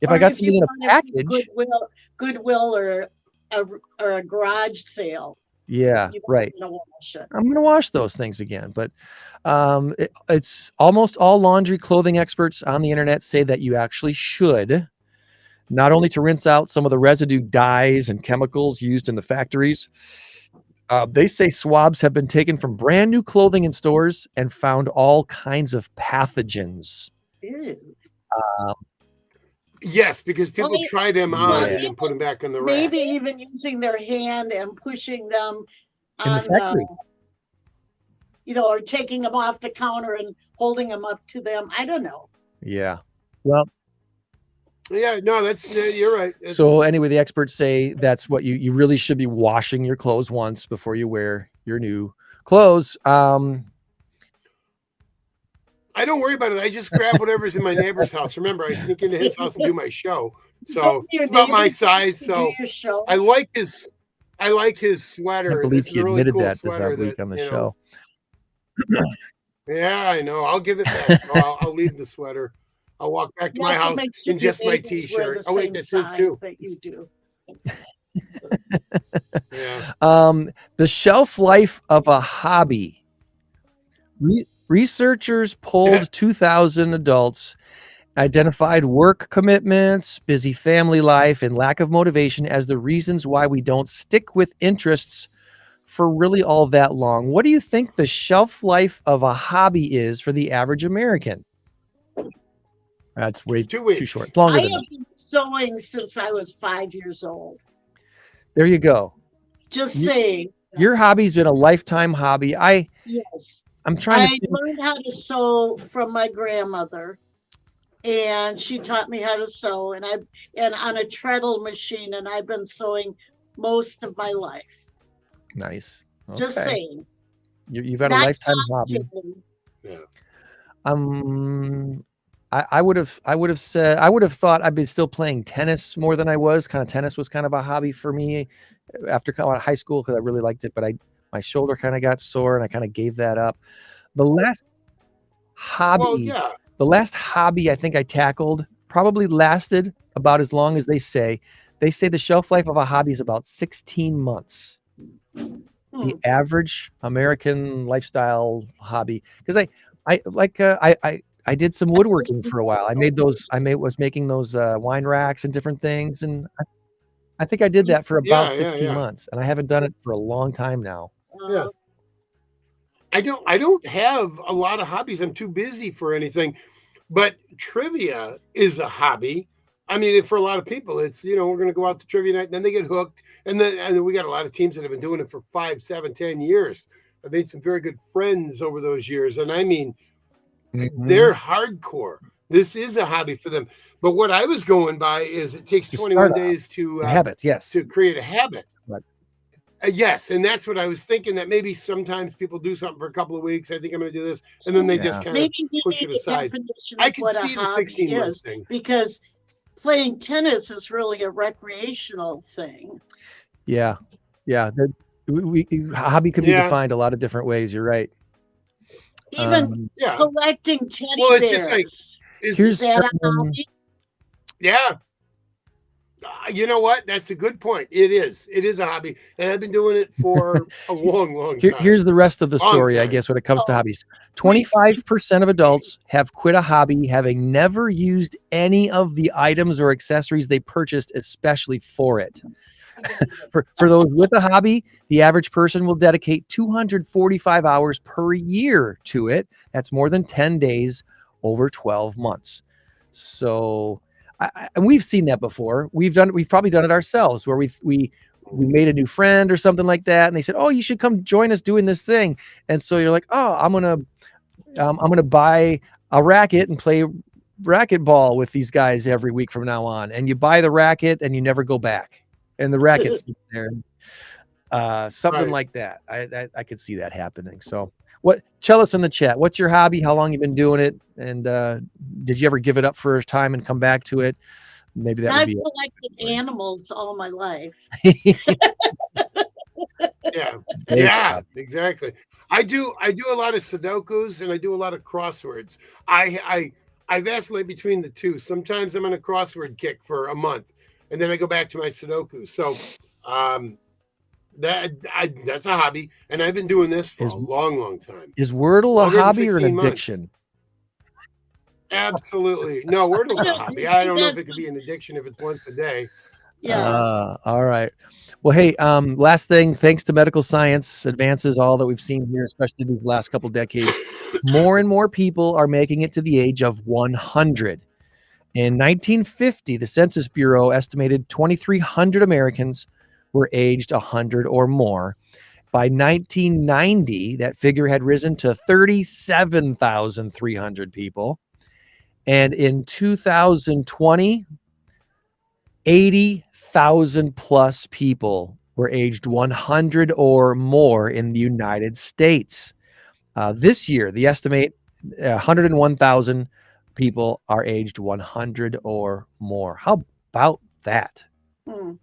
if I got something in a package, Goodwill or a garage sale, yeah, right. Gonna wash it. I'm going to wash those things again. But it's almost all laundry clothing experts on the internet say that you actually should, not only to rinse out some of the residue dyes and chemicals used in the factories. They say swabs have been taken from brand new clothing in stores and found all kinds of pathogens. Ew. Yes, because people try them on Yeah. and then put them back in the rack. Maybe even using their hand and pushing them In the on, factory. or taking them off the counter and holding them up to them. I don't know. Yeah. Well, Yeah, no, you're right. so anyway, the experts say that's what you really should be washing your clothes once before you wear your new clothes. I don't worry about it. I just grab whatever's in my neighbor's house. Remember, I sneak into his house and do my show. So Your it's about my neighbor size. comes to do So your show. I like his I sweater. can't believe This is he a really admitted cool that this sweater week that, on the you know, show. yeah, I know. I'll give it back. So I'll leave the sweater. I'll walk back to You my have to house make sure in your just my neighbors wear t-shirt. the Oh wait, same that's his size too. that you do. Yeah. The shelf life of a hobby. Researchers polled 2,000 adults, identified work commitments, busy family life, and lack of motivation as the reasons why we don't stick with interests for really all that long. What do you think the shelf life of a hobby is for the average American? That's way 2 too weeks. short. It's longer I than have that. been sewing since I was 5 years old. There you go. Just You- saying. Your hobby's been a lifetime hobby. Yes. I'm trying to I think. learned how to sew from my grandmother, and she taught me how to sew, and on a treadle machine, and I've been sewing most of my life. Nice. Just Okay. saying. You've had a Not lifetime hobby. kidding. Yeah. I would have thought I'd been still playing tennis more than I was. Tennis was kind of a hobby for me after coming out of high school because I really liked it, but my shoulder kind of got sore and I kind of gave that up. The last Well, hobby, yeah. the last hobby I think I tackled probably lasted about as long as they say. They say the shelf life of a hobby is about 16 months. The average American lifestyle hobby, because I did some woodworking for a while. Was making those wine racks and different things, and I think I did that for about 16 months, and I haven't done it for a long time now. Yeah. I don't have a lot of hobbies. I'm too busy for anything. But trivia is a hobby. I mean, for a lot of people, it's, we're going to go out to trivia night, and then they get hooked. And then we got a lot of teams that have been doing it for 5, 7, 10 years. I've made some very good friends over those years. And I mean, they're hardcore. This is a hobby for them. But what I was going by is it takes 21 days to habit, yes, to create a habit. Right. Yes, and that's what I was thinking, that maybe sometimes people do something for a couple of weeks. I think I'm going to do this, and then they just kind of push it aside. I can see the 16 months thing, because playing tennis is really a recreational thing. Yeah. Hobby could be defined a lot of different ways. You're right. Even collecting teddy bears. It's just like, is that a hobby? Yeah. You know what? That's a good point. It is a hobby, and I've been doing it for a long time. Here's the rest of the story, I guess, when it comes to hobbies. 25% of adults have quit a hobby having never used any of the items or accessories they purchased, especially for it. For those with a hobby, the average person will dedicate 245 hours per year to it. That's more than 10 days over 12 months. So, and we've seen that before. We've probably done it ourselves, where we made a new friend or something like that, and they said, "Oh, you should come join us doing this thing." And so you're like, "Oh, I'm gonna buy a racket and play racquetball with these guys every week from now on." And you buy the racket and you never go back, and the racket sits there. Something like that. I could see that happening. So, tell us in the chat, what's your hobby? How long you been doing it? And did you ever give it up for a time and come back to it? Maybe that would be collected animals all my life. Yeah, exactly. I do a lot of Sudokus, and I do a lot of crosswords. I vacillate between the two. Sometimes I'm on a crossword kick for a month, and then I go back to my Sudoku. So that's a hobby, and I've been doing this for a long time. Is Wordle a hobby or an addiction? Absolutely. No, Wordle's a hobby. I don't know if it could be an addiction if it's once a day. Yeah. All right. Well, hey, last thing, thanks to medical science advances, all that we've seen here, especially these last couple decades, more and more people are making it to the age of 100. In 1950, the Census Bureau estimated 2,300 Americans were aged 100 or more. By 1990, that figure had risen to 37,300 people. And in 2020, 80,000 plus people were aged 100 or more in the United States. This year, the estimate 101,000 people are aged 100 or more. How about that? Hmm.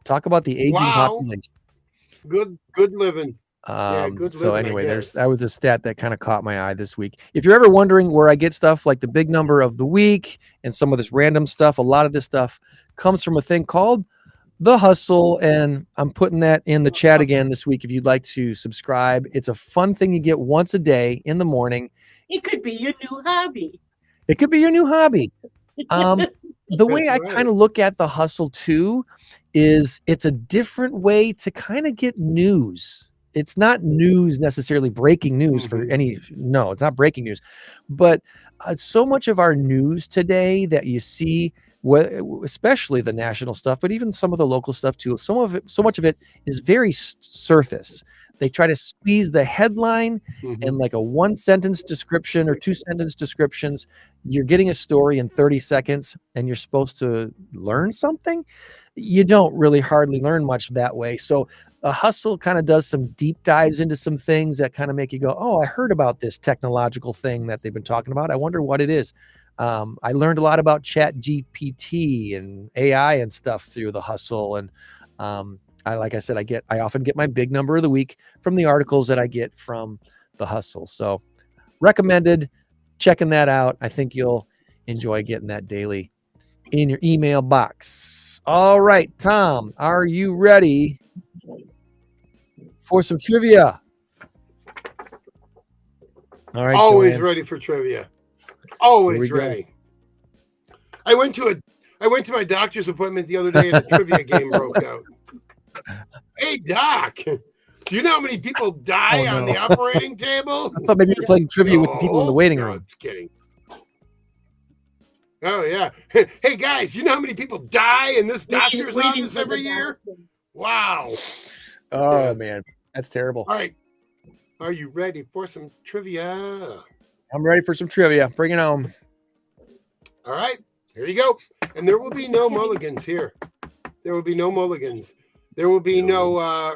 Talk about the aging Wow. population. Good living. Yeah, good So living, I anyway, guess. that was a stat that kind of caught my eye this week. If you're ever wondering where I get stuff like the big number of the week and some of this random stuff, a lot of this stuff comes from a thing called The Hustle, and I'm putting that in the chat again this week if you'd like to subscribe. It's a fun thing you get once a day in the morning. It could be your new hobby. It could be your new hobby. The way That's I right. kind of look at The Hustle too is it's a different way to kind of get news. It's not news necessarily, breaking news for no, it's not breaking news, but so much of our news today that you see, especially the national stuff, but even some of the local stuff too, so much of it is very surface. They try to squeeze the headline and like a 1-sentence description or 2-sentence descriptions. You're getting a story in 30 seconds and you're supposed to learn something. You don't really hardly learn much that way. So a Hustle kind of does some deep dives into some things that kind of make you go, oh, I heard about this technological thing that they've been talking about. I wonder what it is. I learned a lot about Chat GPT and AI and stuff through the Hustle. And like I said, I often get my big number of the week from the articles that I get from the Hustle. So recommended checking that out. I think you'll enjoy getting that daily in your email box. All right, Tom, are you ready for some trivia? All right, Always Joann. ready for trivia. Always ready. I went to my doctor's appointment the other day and a trivia game broke out. Hey, Doc, do you know how many people die on the operating table? I thought maybe you're playing trivia with the people in the waiting room. I'm just kidding. Oh, yeah. Hey, guys, you know how many people die in this doctor's office every year? Wow. Oh, man. That's terrible. All right. Are you ready for some trivia? I'm ready for some trivia. Bring it on. All right. Here you go. And there will be no mulligans here. There will be no mulligans. There will be no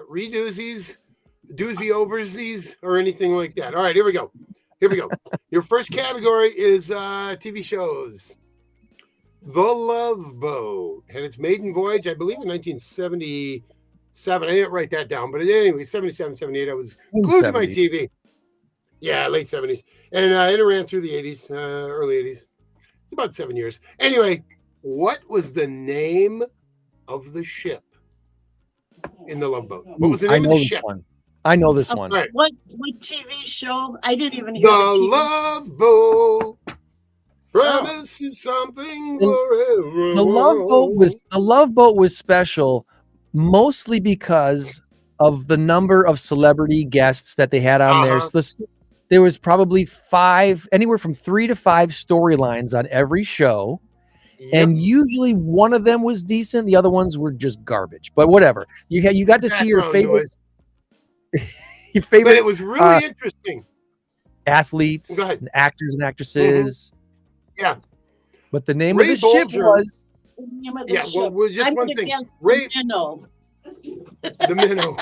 redoozies, doozy oversies, or anything like that. All right. Here we go. Your first category is TV shows. The Love Boat had its maiden voyage, I believe, in 1977. I didn't write that down, but anyway, 77, 78. I was glued to my TV. Yeah, late 70s. And it ran through the 80s, early 80s. About 7 years. Anyway, what was the name of the ship in The Love Boat? What was the name of the ship? I know this one. Right. What TV show? I didn't even hear The the Love Boat. Promise you something forever. The Love Boat was special mostly because of the number of celebrity guests that they had on there. So there was probably anywhere from 3 to 5 storylines on every show. Yep. And usually one of them was decent. The other ones were just garbage, but whatever. You got to see your favorite. Your favorite. But it was really interesting. Athletes and actors and actresses. Yeah. But the name of the ship was. Well, just one thing. The minnow.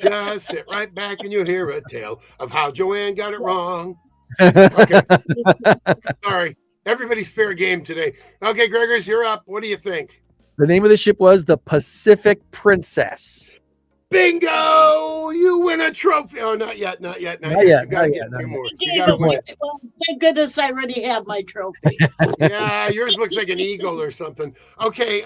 Just sit right back and you'll hear a tale of how Joann got it wrong. Okay. Sorry. Everybody's fair game today. Okay, Gregors, you're up. What do you think? The name of the ship was the Pacific Princess. Bingo! You win a trophy. Oh, not yet. Not yet. You gotta win it. Well, thank goodness I already have my trophy. Yeah, yours looks like an eagle or something. Okay,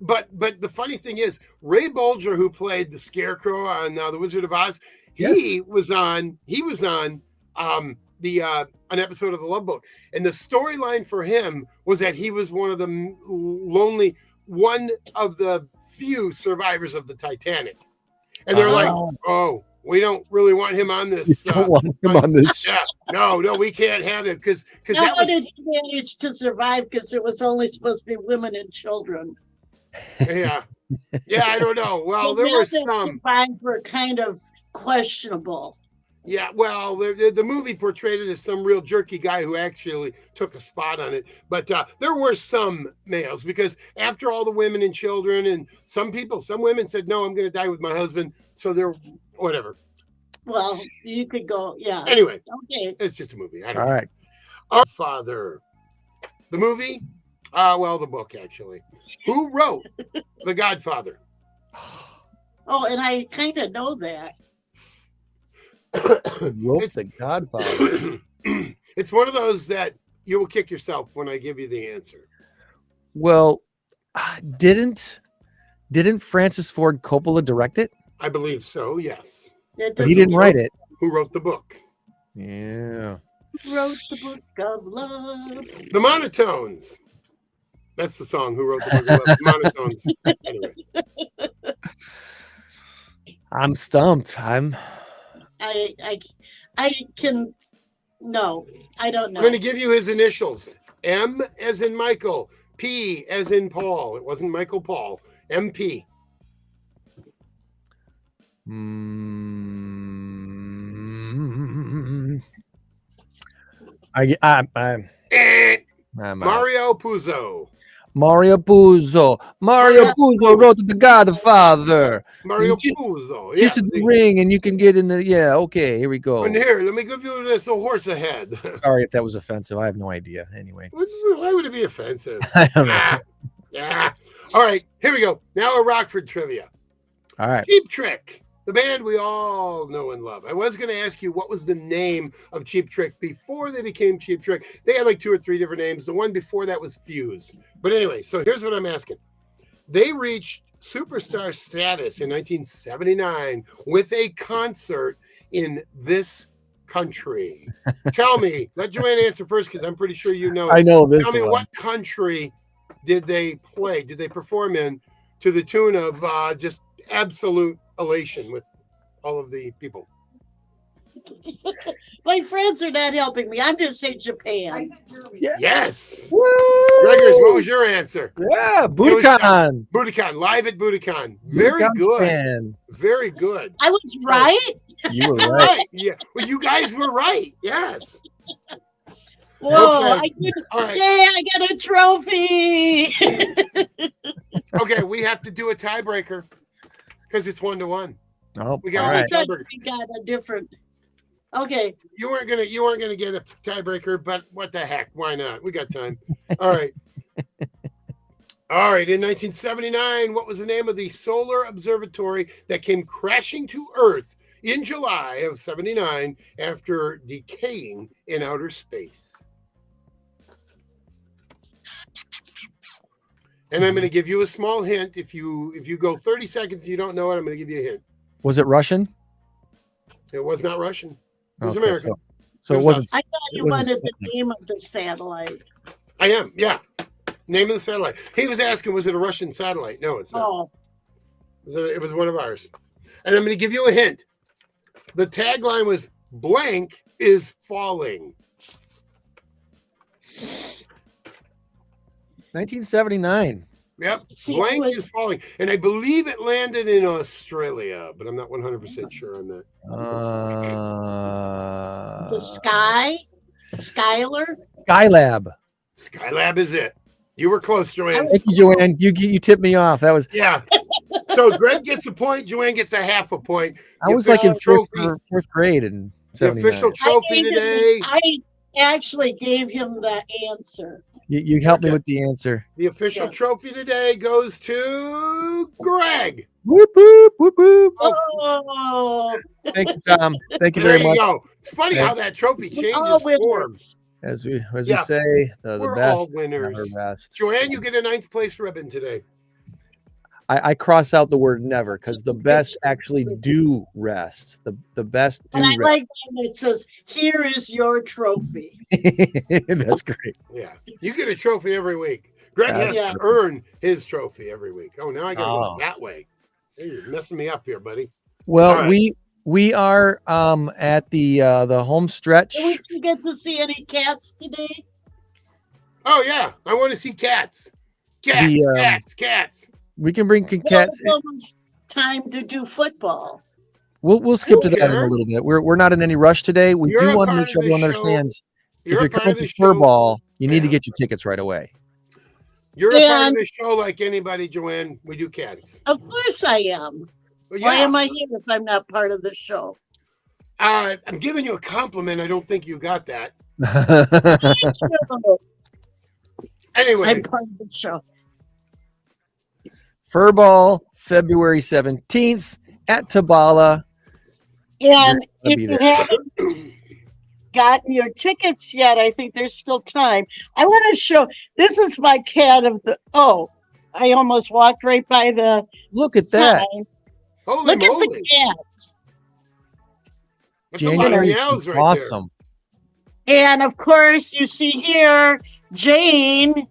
but the funny thing is, Ray Bolger, who played the Scarecrow on The Wizard of Oz, he was on an episode of The Love Boat, and the storyline for him was that he was one of the few survivors of the Titanic. And they're like, oh, we don't really want him on this. Don't want him on this. Yeah, no, we can't have it because how did he manage to survive? Because it was only supposed to be women and children. Yeah, I don't know. Well, there were some. Were kind of questionable. Yeah, well, the movie portrayed it as some real jerky guy who actually took a spot on it. But there were some males because after all the women and children and some women said, no, I'm going to die with my husband. So they're whatever. Well, you could go. Yeah. Anyway, Okay. it's just a movie. I don't All know. right. Our Father. The movie? Well, the book, actually. Who wrote The Godfather? Oh, and I kind of know that. Wrote It's- The Godfather. It's one of those that you will kick yourself when I give you the answer. Well, didn't Francis Ford Coppola direct it? I believe so, yes. It But he doesn't didn't write it. Who wrote the book? Yeah. Wrote the book of love. The Monotones. That's the song. Who wrote the book of love? The Monotones. Anyway. I'm stumped. I can. No, I don't I'm know. going to give you his initials. M as in Michael. P as in Paul. It wasn't Michael Paul. MP. Mario Puzo. Mario Puzo. Mario Puzo wrote The Godfather. Mario Just- Puzo. Kiss in the ring, and you can get in the. Yeah, okay, here we go. And here, let me give you this horse ahead. Sorry if that was offensive. I have no idea. Anyway, Why would it be offensive? I don't know. Yeah. All right, here we go. Now a Rockford trivia. All right. Cheap Trick, the band we all know and love. I was going to ask you what was the name of Cheap Trick before they became Cheap Trick. They had like 2 or 3 different names. The one before that was Fuse. But anyway, so here's what I'm asking. They reached superstar status in 1979 with a concert in this country. Tell me, let Joann answer first because I'm pretty sure you know. I know this Tell me one. what country did they play? Did they perform in to the tune of just absolute elation with all of the people? My friends are not helping me. I'm going to say Japan. Yes. Woo! Gregors, what was your answer? Yeah, Budokan. Budokan, live at Budokan. Very good. Japan. Very good. I was right. You were You're right. right. Yeah. Well, you guys were right. Yes. Whoa! Okay. I did. All right. Yay! I got a trophy. Okay, we have to do a tiebreaker because it's 1-1. Oh, We got all a right. tiebreaker. We got a different. Okay. You weren't gonna get a tiebreaker, but what the heck? Why not? We got time. All right. All right. In 1979, what was the name of the solar observatory that came crashing to Earth in July of 79 after decaying in outer space? And I'm going to give you a small hint. If you go 30 seconds and you don't know it, I'm going to give you a hint. Was it Russian? It was not Russian. It was Okay, American. So It it was wasn't. I thought you It wasn't wanted the Sputnik. name of the satellite. I am. Yeah. Name of the satellite. He was asking, was it a Russian satellite? No, it's not. Oh, It was one of ours. And I'm going to give you a hint. The tagline was blank is falling. 1979. Yep. See, Blank it was- is falling. And I believe it landed in Australia, but I'm not 100% sure on that. the sky, Skylar. Skylab. Skylab is it. You were close, Joanne. Thank you, Joanne. You tipped me off. That was. Yeah. So Greg gets a point. Joanne gets a half a point. I was like in official fourth grade in The 79. official trophy today. I actually gave him the answer. You helped me Okay. with the answer. The official Yeah. trophy today goes to Greg. Whoop whoop whoop whoop. Oh, Thank you, Tom. Thank you There very you much. go. It's funny Yeah. how that trophy we all changes form. winners. As we Yeah. say, the We're best all winners. never rest. Joanne, you get a 9th place ribbon today. I cross out the word never because the best actually do rest. The best do And I rest. like when it says, "Here is your trophy." That's great. Yeah. You get a trophy every week. Greg has Yeah. to earn his trophy every week. Oh, now I got to Oh. go that way. Hey, you're messing me up here, buddy. Well, All right. we are at the home stretch. Did we get to see any cats today? Oh, yeah. I want to see cats. Cats, The, cats. We can bring Well, cats. it's almost time to do football. We'll skip to don't that in a care. little bit. We're not in any rush today. We You're do a want to part make sure of the everyone show. understands if You're you're a part coming of for the show. furball, you need to Yeah. get your tickets right away. You're a part of And- the show like anybody, Joanne. We do cats. Of course I am. Well, Why yeah. am I here if I'm not part of the show? I'm giving you a compliment. I don't think you got that. Anyway, I'm part of the show. Furball, February 17th at Tabala. And You're if gonna be you there. haven't gotten your tickets yet, I think there's still time. I want to show, this is my cat of the, I almost walked right by the Look at that. sign. holy Look at moly. the cats. That's a lot of January meows is right awesome. And of course, you see here, Jane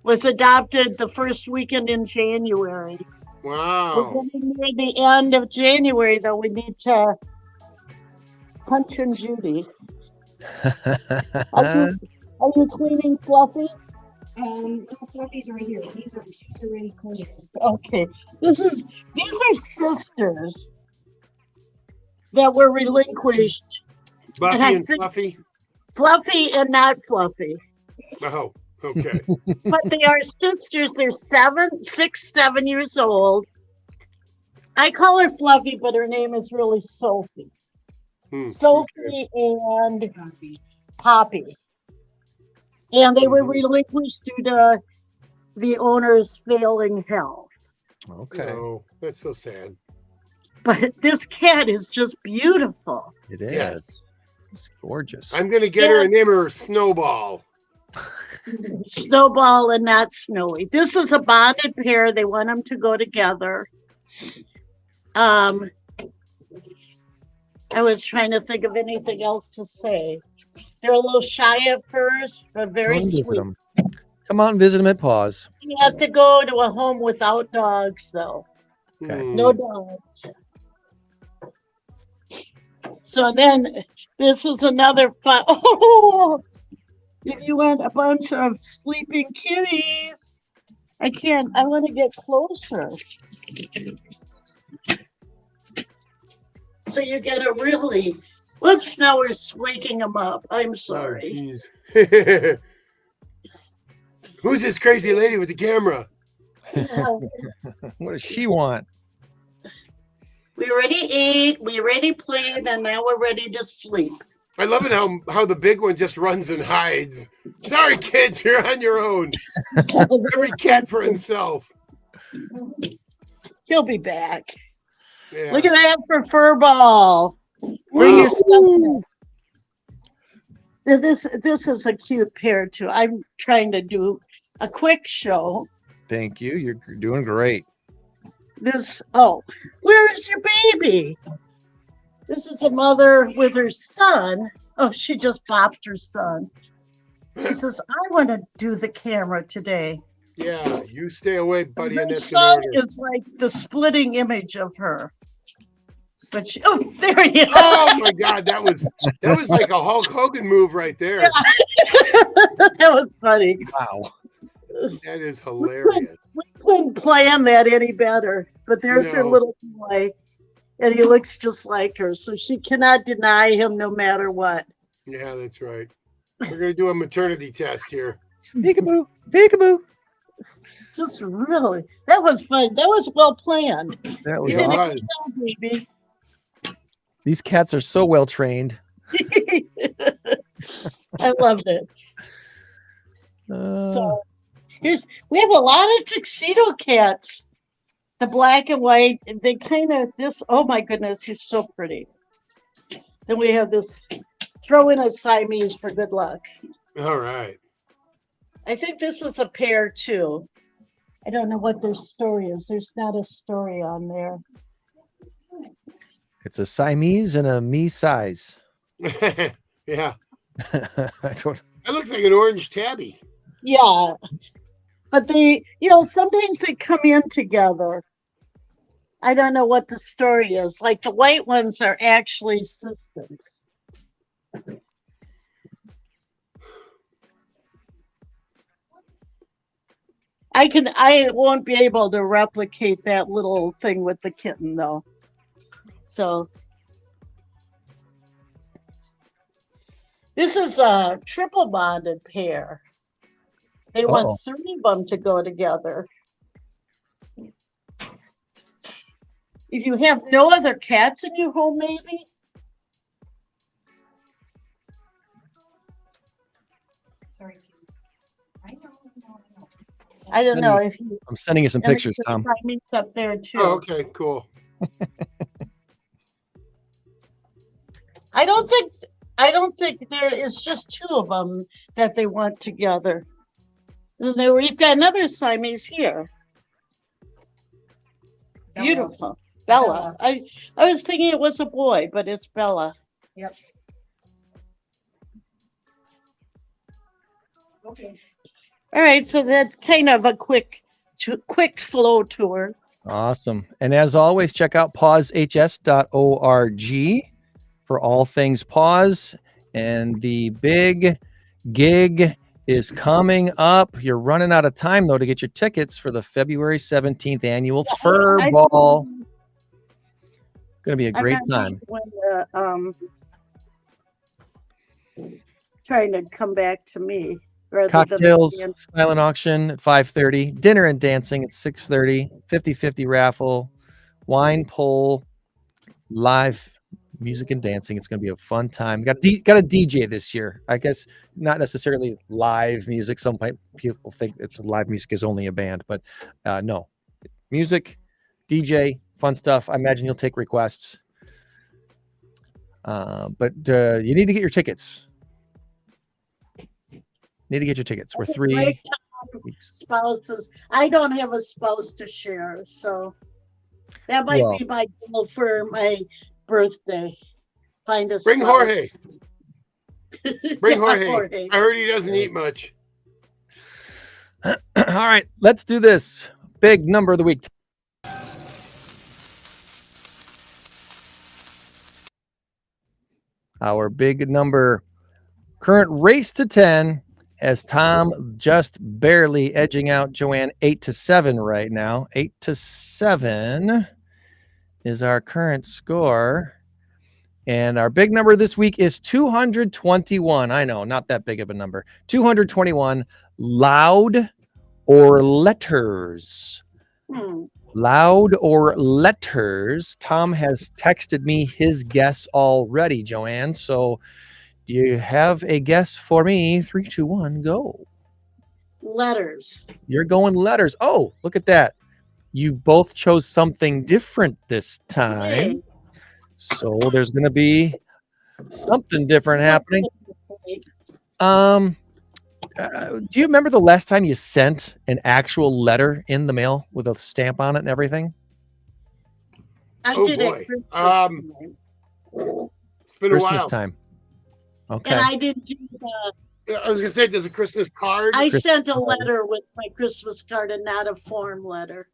was adopted the first weekend in January. there. We're Wow. getting near the end of January, though. We need to punch in Judy. Are you cleaning Fluffy? No, Fluffy's right here. She's already clean. Okay. These are sisters that were relinquished. Buffy I and think- Fluffy. Fluffy and not Fluffy. Oh, okay. But they are sisters. They're 7 years old. I call her Fluffy, but her name is really Sophie. Sophie and Poppy. And they were relinquished due to the owner's failing health. Okay. Oh, that's so sad. But this cat is just beautiful. It is. Yes. It's gorgeous. I'm going to get her and name her Snowball. Snowball and not Snowy. This is a bonded pair. They want them to go together. I was trying to think of anything else to say. They're a little shy at first, but very Come visit sweet. them. Come out and visit them at PAWS. You have to go to a home without dogs, though. Okay. No dogs. So then, this is another fun. Oh, if you want a bunch of sleeping kitties, I can't. I want to get closer. So you get a really. Whoops! Now we're waking them up. I'm sorry. Jeez. Who's this crazy lady with the camera? What does she want? We already ate. We already played, and now we're ready to sleep. I love it how the big one just runs and hides. Sorry, kids, you're on your own. Every cat for himself. He'll be back. Yeah. Look at that for Furball. Bring your stuff in. This is a cute pair too. I'm trying to do a quick show. Thank you. You're doing great. Where is your baby? This is a mother with her son. Oh, she just bopped her son. She says, I want to do the camera today. Yeah, you stay away, buddy. Her And that's in son order. is like the splitting image of her. But there he is. Oh my God, that was like a Hulk Hogan move right there. That was funny. Wow. That is hilarious. We couldn't plan that any better. But there's her No. little boy, and he looks just like her. So she cannot deny him no matter what. Yeah, that's right. We're gonna do a maternity test here. Peekaboo. Peekaboo. Just really, that was fun. That was well planned. That You was didn't awesome. expect, baby. These cats are so well trained. I loved it. So we have a lot of tuxedo cats. The black and white, they kind of oh my goodness, he's so pretty. Then we have this, throw in a Siamese for good luck. All right. I think this is a pair too. I don't know what their story is. There's not a story on there. It's a Siamese and a me size. Yeah. I don't. That looks like an orange tabby. Yeah. But they, sometimes they come in together. I don't know what the story is. Like the white ones are actually sisters. I won't be able to replicate that little thing with the kitten though. So this is a triple bonded pair. They want 3 of them to go together. If you have no other cats in your home, maybe Sorry. I know. I don't know if you. I'm sending you some and there's pictures, the Tom. Siamese up there too. Oh, okay, cool. I don't think there is just two of them that they want together. And we've got another Siamese here. Beautiful. Bella. I was thinking it was a boy, but it's Bella. Yep. Okay. All right, so that's kind of a quick flow tour. Awesome. And as always, check out pawshs.org for all things PAWS. And the big gig is coming up. You're running out of time, though, to get your tickets for the February 17th annual Fur Ball. Going to be a great time. Trying to come back to me. Cocktails, silent auction at 5:30, dinner and dancing at 6:30, 50-50 raffle, wine poll, live music and dancing. It's going to be a fun time. Got a DJ this year. I guess not necessarily live music. Some people think it's live music is only a band, but no. Music, DJ, fun stuff. I imagine you'll take requests. But you need to get your tickets. We're 3 weeks. Spouses. I don't have a spouse to share, so that might be my goal for my birthday. Find a spouse. Bring Jorge. Bring Jorge. I heard he doesn't eat much. All right, let's do this. Big number of the week. Our big number, current race to 10. As Tom just barely edging out Joann 8-7 right now. 8-7 is our current score. And our big number this week is 221. I know, not that big of a number. 221 loud or letters. Loud or letters. Tom has texted me his guess already, Joann. So do you have a guess for me? 3, 2, 1, go. Letters. You're going letters. Oh, look at that. You both chose something different this time. Hey. So there's going to be something different happening. Do you remember the last time you sent an actual letter in the mail with a stamp on it and everything? I did it Christmas time. It's been Christmas a while. time. Okay. And I didn't do I was gonna say, there's a Christmas card. I sent a letter with my Christmas card and not a form letter.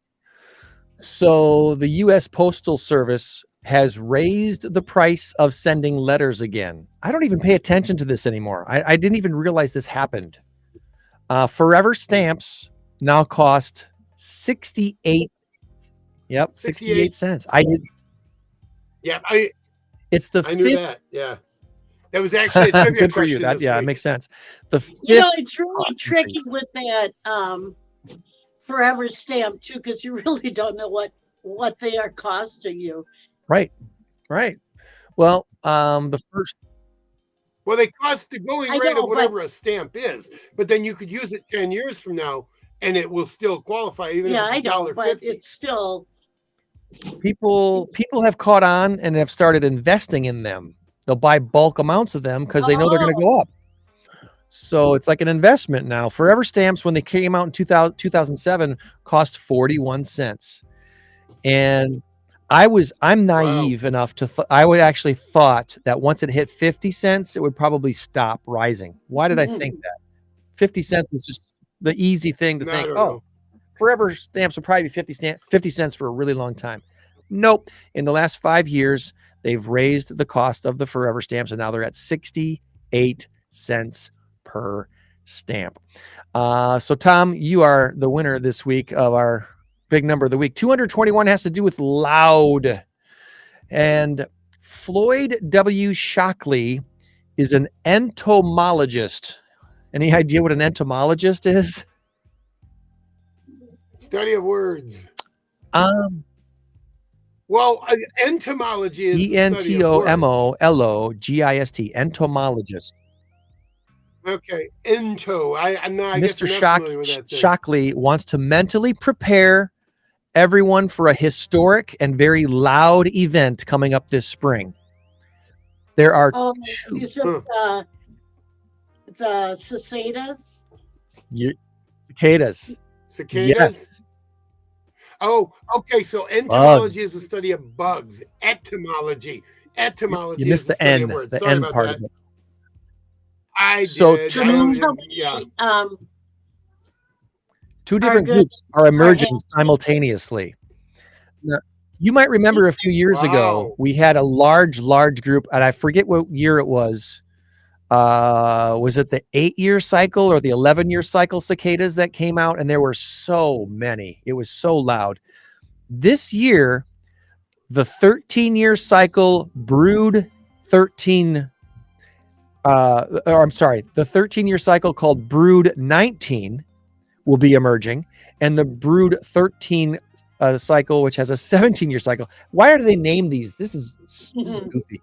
So the U.S. Postal Service has raised the price of sending letters again. I don't even pay attention to this anymore. I didn't even realize this happened. Forever stamps now cost 68. Yep, 68 cents. I did. Yeah, It's the I knew fifth. that. Yeah, that was actually a Good for you. That it makes sense. The fifth. You know, it's really tricky with that forever stamp too, because you really don't know what they are costing you. Right. Well, the first. Well, they cost the going rate of whatever a stamp is, but then you could use it 10 years from now, and it will still qualify, even if it's $1.50. But it's still. People have caught on and have started investing in them. They'll buy bulk amounts of them because they know they're going to go up. So it's like an investment now. Forever stamps, when they came out in 2007, cost 41 cents. And I'm naive enough to, I would actually thought that once it hit 50 cents, it would probably stop rising. Why did I think that? 50 cents was just the easy thing to think, forever stamps will probably be 50 cents for a really long time. Nope. In the last 5 years, they've raised the cost of the forever stamps, and now they're at 68 cents per stamp. So Tom, you are the winner this week of our big number of the week. 221 has to do with loud. And Floyd W. Shockley is an entomologist. Any idea what an entomologist is? Study of words. Well, entomology is entomologist. Entomologist. Okay. Into. I'm not. I guess Mr. I'm not familiar with that thing. Shockley wants to mentally prepare everyone for a historic and very loud event coming up this spring. There are Oh, two. is it the cicadas? Cicadas. Cicadas. Yes. Oh, okay. So entomology Bugs. is the study of bugs. Etymology. Etymology You missed is the the study N, of words. the Sorry N about part that. of it. I So did. Yeah. Two different good- groups are emerging have- simultaneously. Now, you might remember a few years ago, Wow. we had a large group, and I forget what year it was. Was it the 8-year cycle or the 11-year cycle cicadas that came out? And there were so many. It was so loud. This year, the 13-year cycle brood 13, the 13-year cycle called brood 19 will be emerging, and the brood 13 cycle, which has a 17-year cycle. Why do they name these? This is goofy.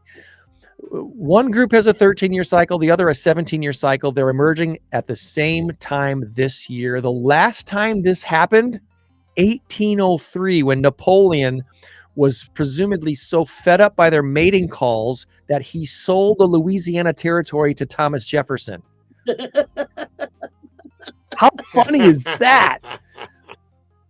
One group has a 13-year cycle, the other a 17-year cycle. They're emerging at the same time this year. The last time this happened, 1803, when Napoleon was presumably so fed up by their mating calls that he sold the Louisiana Territory to Thomas Jefferson. How funny is that?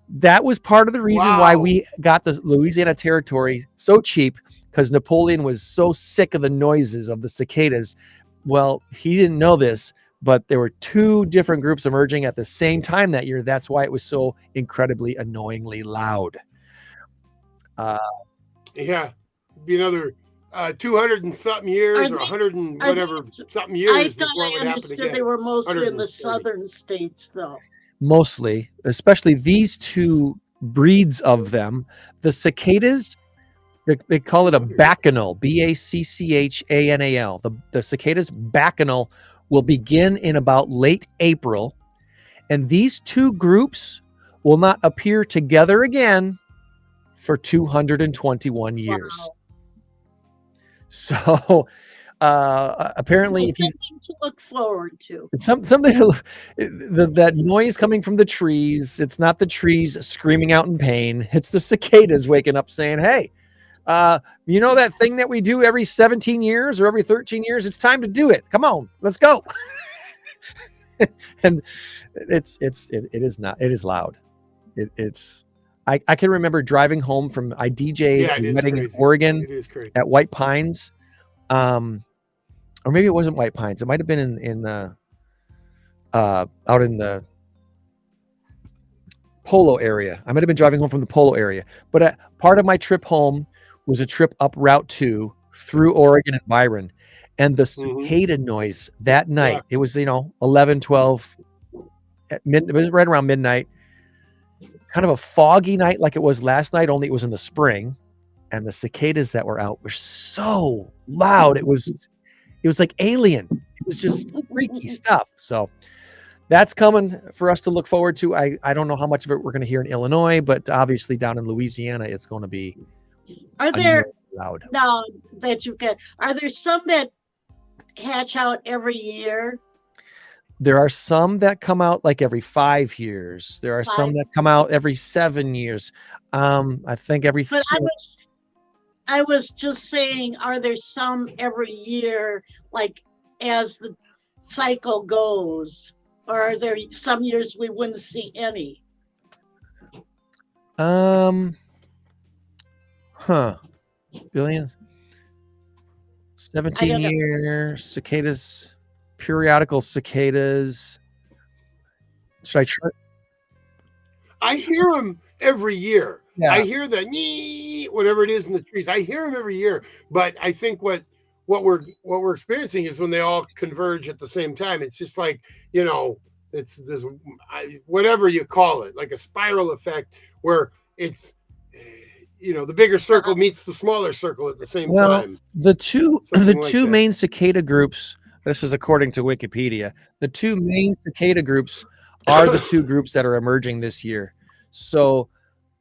That was part of the reason why we got the Louisiana Territory so cheap, because Napoleon was so sick of the noises of the cicadas. Well, he didn't know this, but there were two different groups emerging at the same time that year. That's why it was so incredibly annoyingly loud. Yeah, be another 200 and something years, or 100 and whatever something years before it would happen again. They were mostly in the 130. southern states, though. Mostly, especially these two breeds of them. The cicadas, they call it a bacchanal, Bacchanal. The cicadas bacchanal will begin in about late April, and these two groups will not appear together again for 221 years. Wow. So apparently, if you something to look forward to, something that noise coming from the trees, it's not the trees screaming out in pain, it's the cicadas waking up saying, hey, you know that thing that we do every 17 years or every 13 years, it's time to do it. Come on, let's go. And it is loud. I can remember driving home from, I DJ'd a wedding in Oregon at White Pines. Or maybe it wasn't White Pines. It might have been out in the Polo area. I might have been driving home from the Polo area. But part of my trip home was a trip up Route 2 through Oregon and Byron. And the cicada noise that night, it was, 11, 12, it was right around midnight. Kind of a foggy night like it was last night, only it was in the spring. And the cicadas that were out were so loud. It was like alien. It was just freaky stuff. So that's coming for us to look forward to. I don't know how much of it we're going to hear in Illinois, but obviously down in Louisiana, it's going to be loud. Now that you get, are there some that hatch out every year? There are some that come out like every 5 years. There are some that come out every 7 years. I think every. But I was just saying, are there some every year, like as the cycle goes, or are there some years we wouldn't see any? Billions. 17-year cicadas, periodical cicadas. Should I try? I hear them every year. Yeah. I hear the whatever it is in the trees. I hear them every year, but I think what we're experiencing is when they all converge at the same time. It's just like, it's this whatever you call it, like a spiral effect where it's the bigger circle meets the smaller circle at the same time. The two main cicada groups, this is according to Wikipedia, the two main cicada groups are the two groups that are emerging this year. So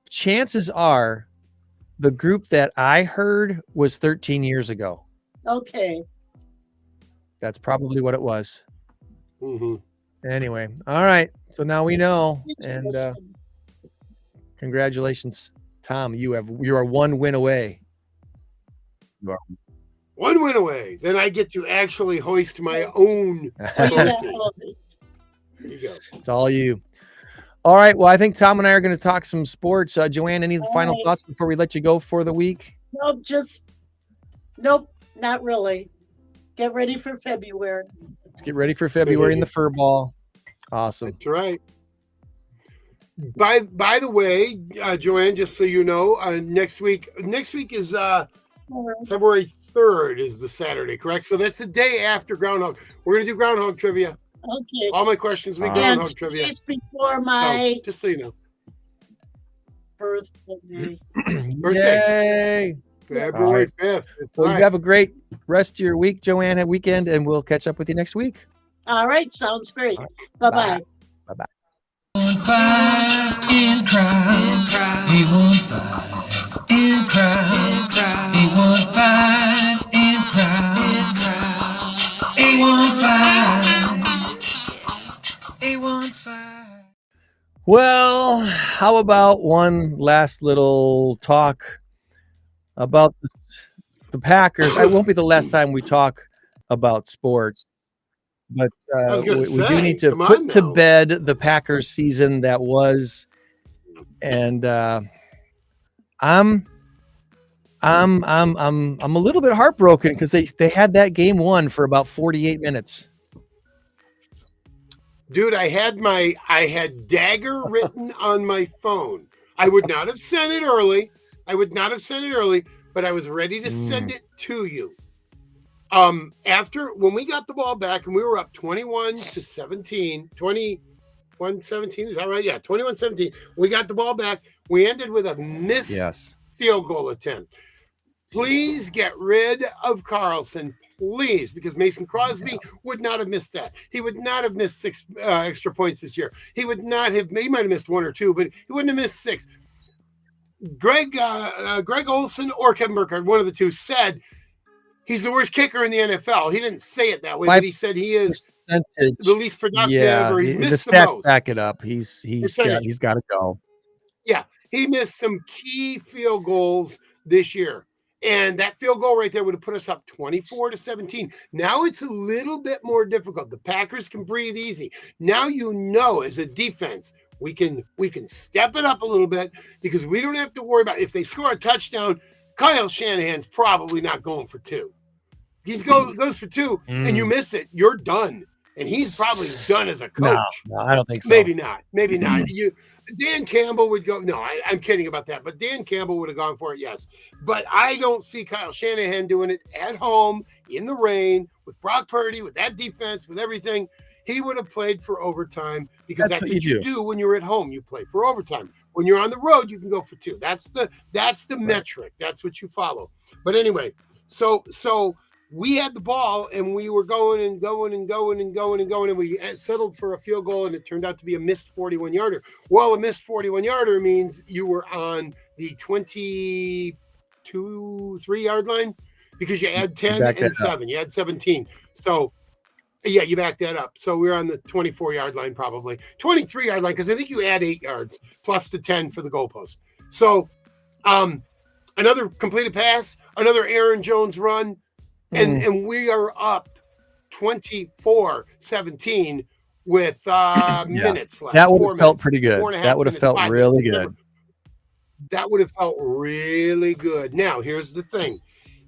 chances are the group that I heard was 13 years ago. Okay. That's probably what it was. Mhm. Anyway, all right. So now we know, and Interesting. congratulations, Tom. You are one win away. You are. One win away. Then I get to actually hoist my own trophy. There you go. It's all you. All right. Well, I think Tom and I are going to talk some sports. Joann, any final right. thoughts before we let you go for the week? Nope, not really. Get ready for February. Let's get ready for February in the fur ball. Awesome. That's right. By the way, Joann, just so you know, next week is February 3rd is the Saturday, correct? So that's the day after Groundhog. We're gonna do Groundhog trivia. Okay. All my questions will be And Groundhog trivia. just before my Just so you know. birthday. Birthday. Yay. February 5th. Well, you have a great rest of your week, Joann, at weekend, and we'll catch up with you next week. All right, sounds great. All Bye-bye. Bye-bye. 815 in crowd, 815 in crowd, 815 in crowd, 815. Well, how about one last little talk about the Packers? It won't be the last time we talk about sports, but I was gonna we do say, need to come on put to now. bed the Packers season that was, and I'm a little bit heartbroken because they had that game won for about 48 minutes. Dude, I had dagger written on my phone. I would not have sent it early. But I was ready to send it to you. After when we got the ball back and we were up 21-17, 21-17, is that right? Yeah, 21-17. We got the ball back. We ended with a missed field goal attempt. Please get rid of Carlson, please, because Mason Crosby would not have missed that. He would not have missed 6 extra points this year. He might have missed 1 or 2, but he wouldn't have missed 6. Greg Olson or Kevin Burkhardt, one of the two, said he's the worst kicker in the NFL. He didn't say it that way, but he said he is the least productive, or he's missed the most. Back it up. He's got to go. Yeah, he missed some key field goals this year. And that field goal right there would have put us up 24-17. Now it's a little bit more difficult. The Packers can breathe easy. Now as a defense, we can step it up a little bit because we don't have to worry about if they score a touchdown. Kyle Shanahan's probably not going for 2. He goes for 2 and you miss it, you're done. And he's probably done as a coach. No, I don't think so. Maybe not. Dan Campbell would go. No, I'm kidding about that. But Dan Campbell would have gone for it, yes. But I don't see Kyle Shanahan doing it at home in the rain with Brock Purdy, with that defense, with everything. He would have played for overtime because that's what you do when you're at home. You play for overtime. When you're on the road, you can go for 2. That's the metric. That's what you follow. But anyway, so we had the ball and we were going, and we settled for a field goal, and it turned out to be a missed 41-yarder. Well, a missed 41-yarder means you were on the 22-3-yard line because you add 10 and 7. You had 17. So, yeah, you back that up. So we're on the 24-yard line, probably 23-yard line, because I think you add 8 yards plus the 10 for the goalpost. So, another completed pass, another Aaron Jones run. And we are up 24-17 with minutes left. That would have felt pretty good. That would have felt really good. That would have felt really good. Now, here's the thing.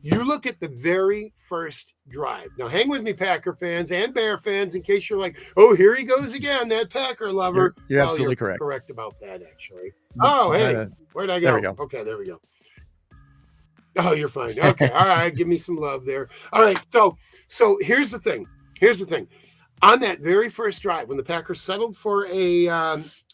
You look at the very first drive. Now, hang with me, Packer fans and Bear fans, in case you're like, oh, here he goes again, that Packer lover. You're absolutely correct. Correct about that, actually. Oh, hey, where'd I go? There we go. Okay, there we go. Oh, you're fine. Okay. All right. Give me some love there. All right. So here's the thing. On that very first drive, when the Packers settled for a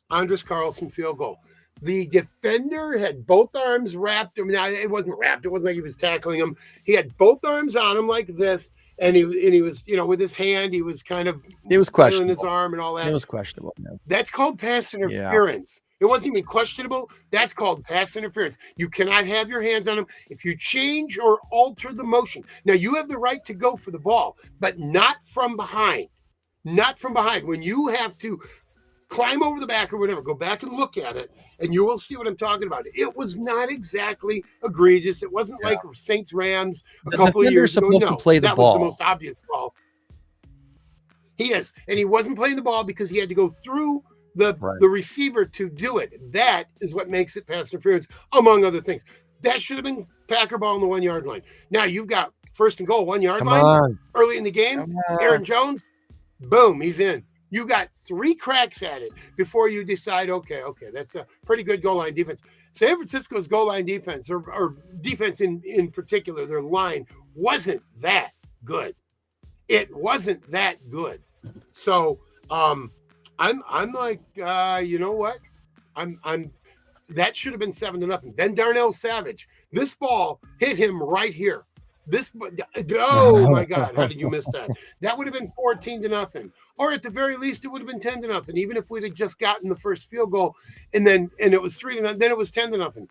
Andres Carlson field goal, the defender had both arms wrapped. I mean, it wasn't wrapped. It wasn't like he was tackling him. He had both arms on him like this, and he was, with his hand, he was kind of. It was questionable. His arm and all that. It was questionable. Man. That's called pass interference. Yeah. It wasn't even questionable. That's called pass interference. You cannot have your hands on him if you change or alter the motion. Now, you have the right to go for the ball, but not from behind. not from behind. When you have to climb over the back or whatever, go back and look at it, and you will see what I'm talking about. It was not exactly egregious. It wasn't like Saints Rams a couple of years ago. Supposed to play the that ball. was the most obvious call. He is, and he wasn't playing the ball because he had to go through the receiver to do it. That is what makes it pass interference, among other things. That should have been Packer ball on the 1 yard line. Now you've got first and goal, 1 yard line early in the game. Aaron Jones, boom, he's in. You got 3 cracks at it before you decide, okay, that's a pretty good goal line defense. San Francisco's goal line defense, or defense in particular, their line wasn't that good. It wasn't that good. So I'm like, you know what? I'm that should have been 7-0. Then Darnell Savage, this ball hit him right here. Oh my God, how did you miss that? That would have been 14-0. Or at the very least, it would have been 10-0. Even if we'd have just gotten the first field goal and it was 3-0, then it was 10-0.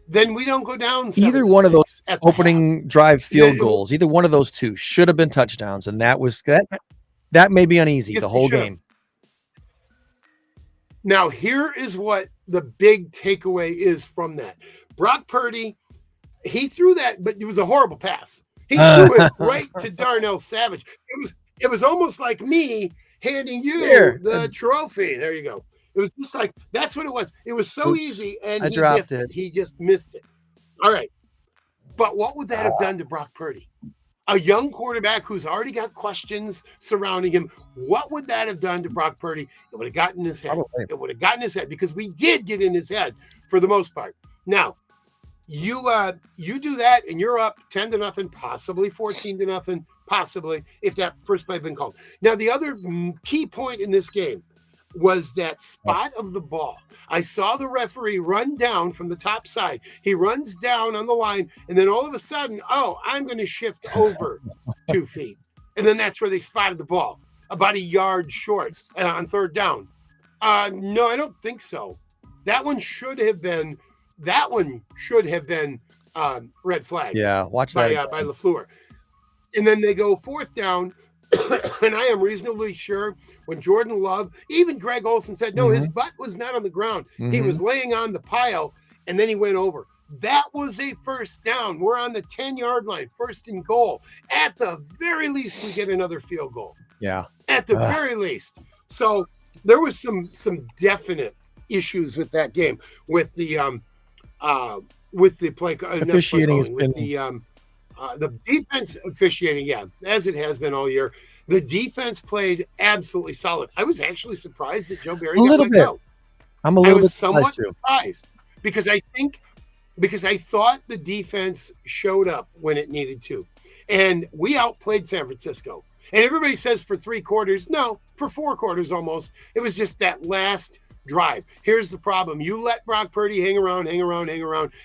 Then we don't go down. Either one of those opening drive field goals, either one of those two should have been touchdowns. And that made me uneasy the whole game. Now, here is what the big takeaway is from that. Brock Purdy, he threw that, but it was a horrible pass. He threw it right to Darnell Savage. It was almost like me handing you the trophy. There you go. It was just like, that's what it was. It was so easy, and he dropped it. He just missed it. All right. But what would that have done to Brock Purdy? A young quarterback who's already got questions surrounding him. What would that have done to Brock Purdy? It would have gotten his head. Probably. It would have gotten his head, because we did get in his head for the most part. Now, you do that and you're up 10-0, possibly 14-0, possibly, if that first play had been called. Now, the other key point in this game was that spot of the ball. I saw the referee run down from the top side. He runs down on the line, and then all of a sudden, I'm going to shift over 2 feet. And then that's where they spotted the ball, about a yard short on third down. No, I don't think so. That one should have been red flag. Yeah, watch that by LaFleur. And then they go fourth down. And I am reasonably sure when Jordan Love, even Greg Olson said, no, his butt was not on the ground. He was laying on the pile, and then he went over. That was a first down. We're on the 10-yard line, first and goal. At the very least, we get another field goal. Yeah. At the very least. So there was some definite issues with that game, with the play officiating has been the defense officiating, as it has been all year. The defense played absolutely solid. I was actually surprised that Joe Barry got let go. I'm a little bit somewhat surprised because I thought the defense showed up when it needed to, and we outplayed San Francisco. And everybody says for 3 quarters, no, for 4 quarters almost. It was just that last drive. Here's the problem. You let Brock Purdy hang around.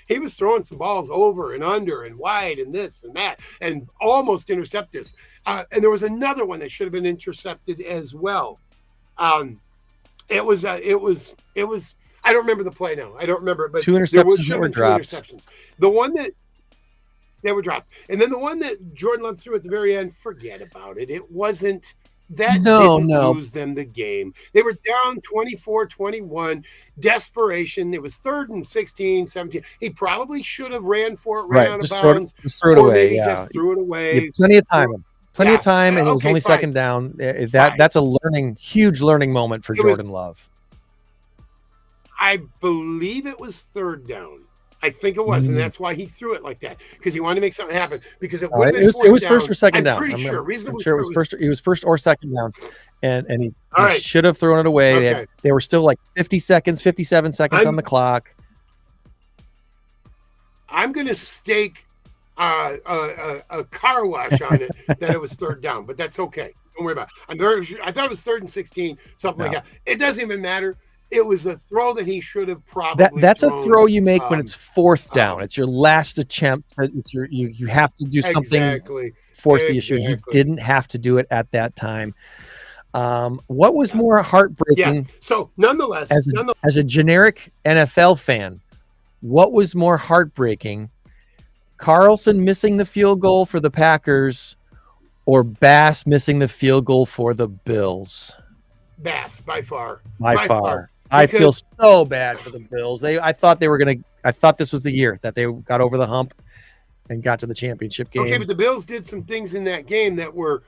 He was throwing some balls over and under and wide and this and that and almost intercept us. And there was another one that should have been intercepted as well. It was I don't remember the play now. I don't remember, but 2 interceptions that were dropped. The one that they were dropped. And then the one that Jordan Love threw at the very end, forget about it. It wasn't. That didn't lose them the game. They were down 24-21, desperation. It was 3rd and 16, 17. He probably should have ran for it, ran out of bounds. Just threw it away. Just threw it away. Plenty of time. And it was only second down. That's a huge learning moment for Jordan Love. I believe it was 3rd down. I think it was, and that's why he threw it like that, because he wanted to make something happen. Because it would have been it was first or second down. I'm sure it was first. It was first or second down, and he should have thrown it away. Okay. They were still like 57 seconds on the clock. I'm going to stake a car wash on it that it was 3rd down, but that's okay. Don't worry about it. I thought it was 3rd and 16, something like that. It doesn't even matter. It was a throw that he should have probably. That's a throw you make when it's 4th down. It's your last attempt. You have to do something. Force the issue. You didn't have to do it at that time. What was more heartbreaking? Yeah. So nonetheless, as a generic NFL fan, what was more heartbreaking? Carlson missing the field goal for the Packers, or Bass missing the field goal for the Bills? Bass by far. By far. I feel so bad for the Bills. I thought this was the year that they got over the hump and got to the championship game. Okay, but the Bills did some things in that game that were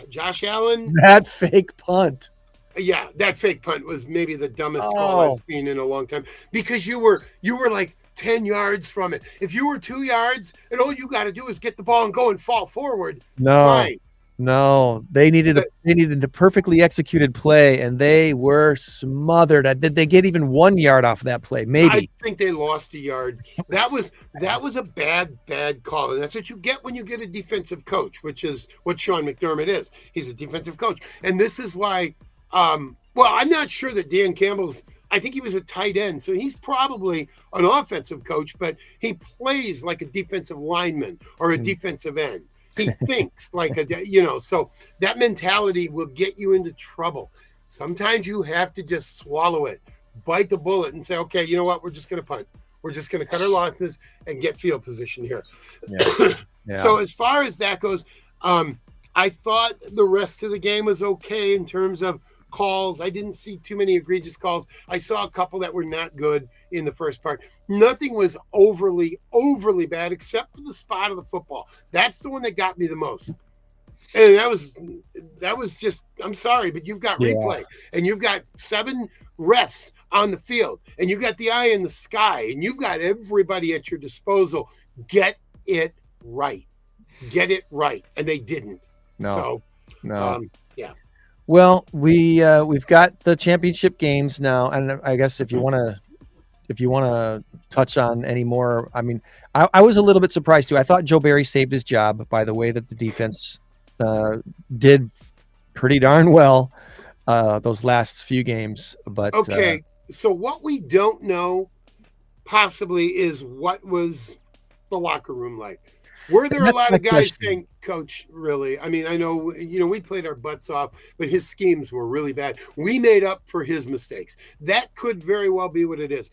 Josh Allen. That fake punt. Yeah, that fake punt was maybe the dumbest call I've seen in a long time, because you were like 10 yards from it. If you were 2 yards and all you got to do is get the ball and go and fall forward, fine. No, they needed a perfectly executed play, and they were smothered. Did they get even 1 yard off of that play? Maybe. I think they lost a yard. That was a bad call, and that's what you get when you get a defensive coach, which is what Sean McDermott is. He's a defensive coach, and this is why. Well, I'm not sure that Dan Campbell's. I think he was a tight end, so he's probably an offensive coach, but he plays like a defensive lineman or a defensive end. He thinks like so that mentality will get you into trouble. Sometimes you have to just swallow it, bite the bullet, and say, okay, you know what? We're just going to punt. We're just going to cut our losses and get field position here. Yeah. So as far as that goes, I thought the rest of the game was okay in terms of calls. I didn't see too many egregious calls. I saw a couple that were not good in the first part. Nothing was overly bad except for the spot of the football. That's the one that got me the most. And that was just, I'm sorry, but you've got replay and you've got 7 refs on the field and you've got the eye in the sky and you've got everybody at your disposal. Get it right. And they didn't. No. Yeah. Well, we've got the championship games now, and I guess if you want to touch on any more, I mean, I was a little bit surprised too. I thought Joe Barry saved his job by the way that the defense did pretty darn well those last few games. But okay, so what we don't know possibly is what was the locker room like. Were there a lot of guys saying, Coach, really? I mean, I know, we played our butts off, but his schemes were really bad. We made up for his mistakes. That could very well be what it is.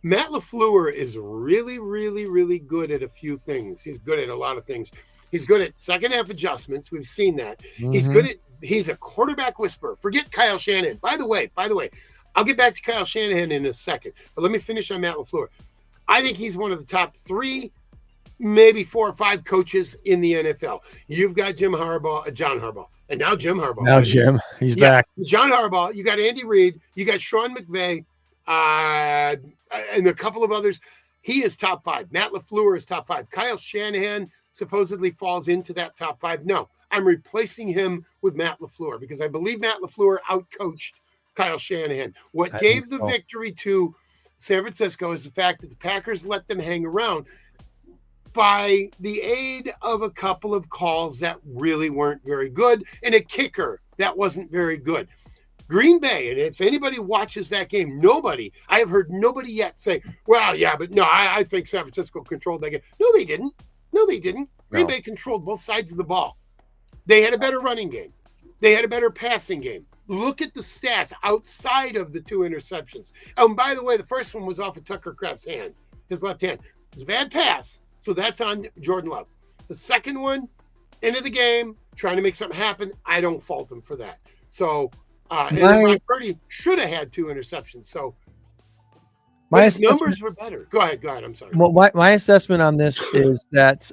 Matt LaFleur is really, really, really good at a few things. He's good at a lot of things. He's good at second half adjustments. We've seen that. Mm-hmm. He's a quarterback whisperer. Forget Kyle Shanahan. By the way, I'll get back to Kyle Shanahan in a second, but let me finish on Matt LaFleur. I think he's one of the top 3, maybe 4 or 5 coaches in the NFL. You've got John Harbaugh, and now Jim Harbaugh. Now Jim, he's back. John Harbaugh, you got Andy Reid, you got Sean McVay, and a couple of others. He is top 5. Matt LaFleur is top 5. Kyle Shanahan supposedly falls into that top 5. No, I'm replacing him with Matt LaFleur because I believe Matt LaFleur outcoached Kyle Shanahan. What gave the victory to San Francisco is the fact that the Packers let them hang around by the aid of a couple of calls that really weren't very good and a kicker that wasn't very good. Green Bay, and if anybody watches that game, I have heard nobody yet say, well, yeah, but no, I think San Francisco controlled that game. No, they didn't. Green Bay controlled both sides of the ball. They had a better running game. They had a better passing game. Look at the stats outside of the 2 interceptions. And by the way, the first one was off of Tucker Kraft's hand, his left hand. It was a bad pass. So that's on Jordan Love. The second one, into the game, trying to make something happen. I don't fault him for that. So, and Brock Purdy should have had 2 interceptions. So, his numbers were better. Go ahead. I'm sorry. Well, my assessment on this is that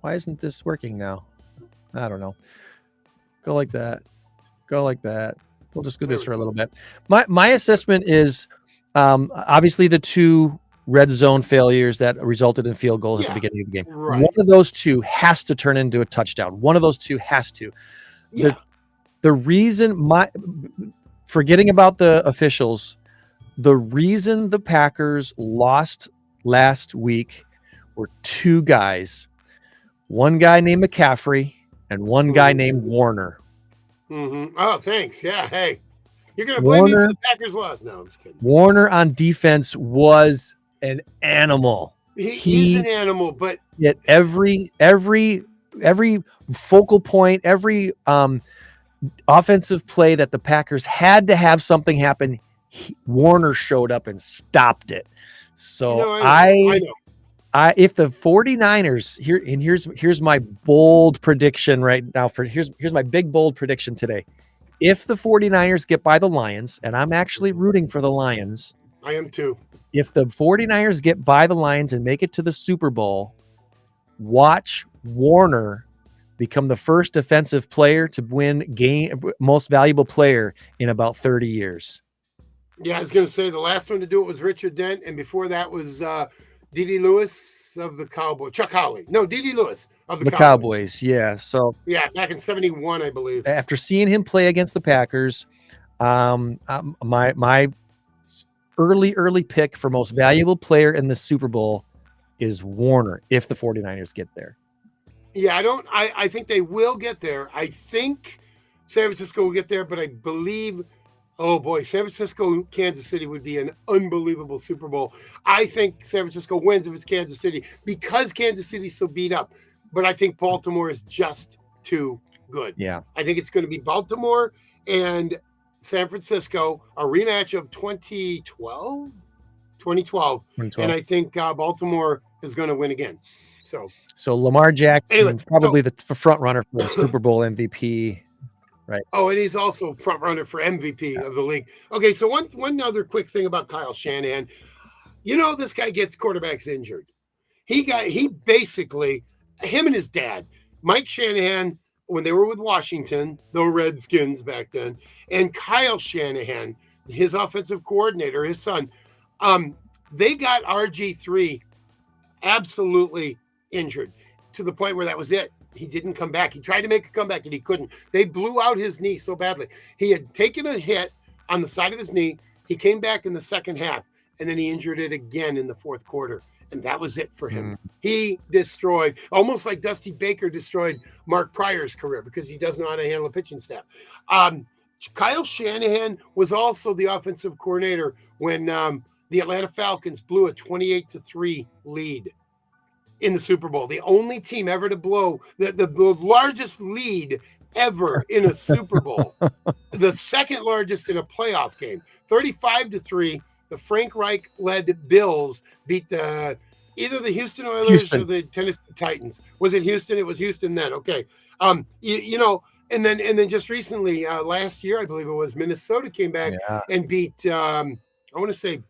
why isn't this working now? I don't know. Go like that. We'll just do this for a little bit. My assessment is obviously the 2 red zone failures that resulted in field goals at the beginning of the game. Right. One of those 2 has to turn into a touchdown. One of those 2 has to. Yeah. The reason forgetting about the officials, the reason the Packers lost last week were 2 guys. One guy named McCaffrey and one guy named Warner. Mm-hmm. Oh, thanks. Yeah. Hey, you're going to blame me for the Packers loss? No, I'm just kidding. Warner on defense was an animal. He's an animal, but at every focal point, every offensive play that the Packers had to have something happen, Warner showed up and stopped it. So I know. If the 49ers here's my bold prediction right now here's my big bold prediction today. If the 49ers get by the Lions, and I'm actually rooting for the Lions. I am too. If the 49ers get by the Lions and make it to the Super Bowl, watch Warner become the first defensive player to win most valuable player in about 30 years. Yeah, I was going to say the last one to do it was Richard Dent, and before that was D.D. Lewis of the Cowboys. Chuck Howley. No, D.D. Lewis of the Cowboys. Yeah. So yeah, back in 71, I believe. After seeing him play against the Packers, my early pick for most valuable player in the Super Bowl is Warner if the 49ers get there. Yeah, I think they will get there. I think San Francisco will get there, but I believe, oh boy, San Francisco, Kansas City would be an unbelievable Super Bowl. I think San Francisco wins if it's Kansas City because Kansas City's so beat up. But I think Baltimore is just too good. Yeah. I think it's going to be Baltimore and San Francisco, a rematch of 2012. And I think Baltimore is going to win again. So Lamar Jackson, anyway, probably the front runner for Super Bowl MVP, right? Oh, and he's also front runner for MVP of the league. Okay, so one other quick thing about Kyle Shanahan. You know, this guy gets quarterbacks injured. He basically, him and his dad, Mike Shanahan, when they were with Washington, the Redskins back then, and Kyle Shanahan, his offensive coordinator, his son, they got RG3 absolutely injured to the point where that was it. He didn't come back. He tried to make a comeback and he couldn't. They blew out his knee so badly. He had taken a hit on the side of his knee. He came back in the second half and then he injured it again in the fourth quarter. And that was it for him. He destroyed, almost like Dusty Baker destroyed Mark Pryor's career because he doesn't know how to handle a pitching staff. Kyle Shanahan was also the offensive coordinator when the Atlanta Falcons blew a 28-3 lead in the Super Bowl. The only team ever to blow the largest lead ever in a Super Bowl. The second largest in a playoff game. 35-3. The Frank Reich-led Bills beat either the Houston Oilers or the Tennessee Titans. Was it Houston? It was Houston then. Okay. You know, and then just recently, last year, I believe it was, Minnesota came back and beat, I want to say,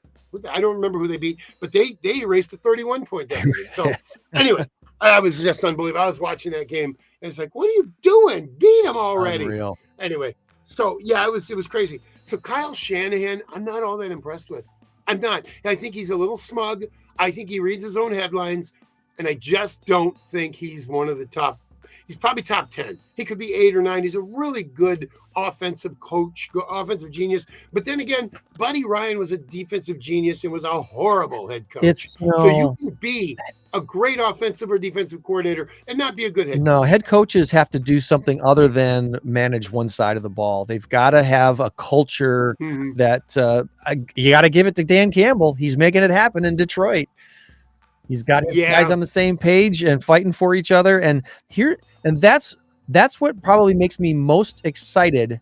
I don't remember who they beat, but they erased a 31-point deficit. So anyway, I was just unbelievable. I was watching that game and it's like, what are you doing? Beat them already. Unreal. Anyway, so yeah, it was crazy. So Kyle Shanahan, I'm not all that impressed with. I'm not. I think he's a little smug. I think he reads his own headlines, and I just don't think he's one of the top. He's probably top 10. He could be 8 or 9. He's a really good offensive coach, offensive genius. But then again, Buddy Ryan was a defensive genius and was a horrible head coach. So you can be a great offensive or defensive coordinator and not be a good head coach. No, head coaches have to do something other than manage one side of the ball. They've got to have a culture that you got to give it to Dan Campbell. He's making it happen in Detroit. He's got his guys on the same page and fighting for each other. And that's what probably makes me most excited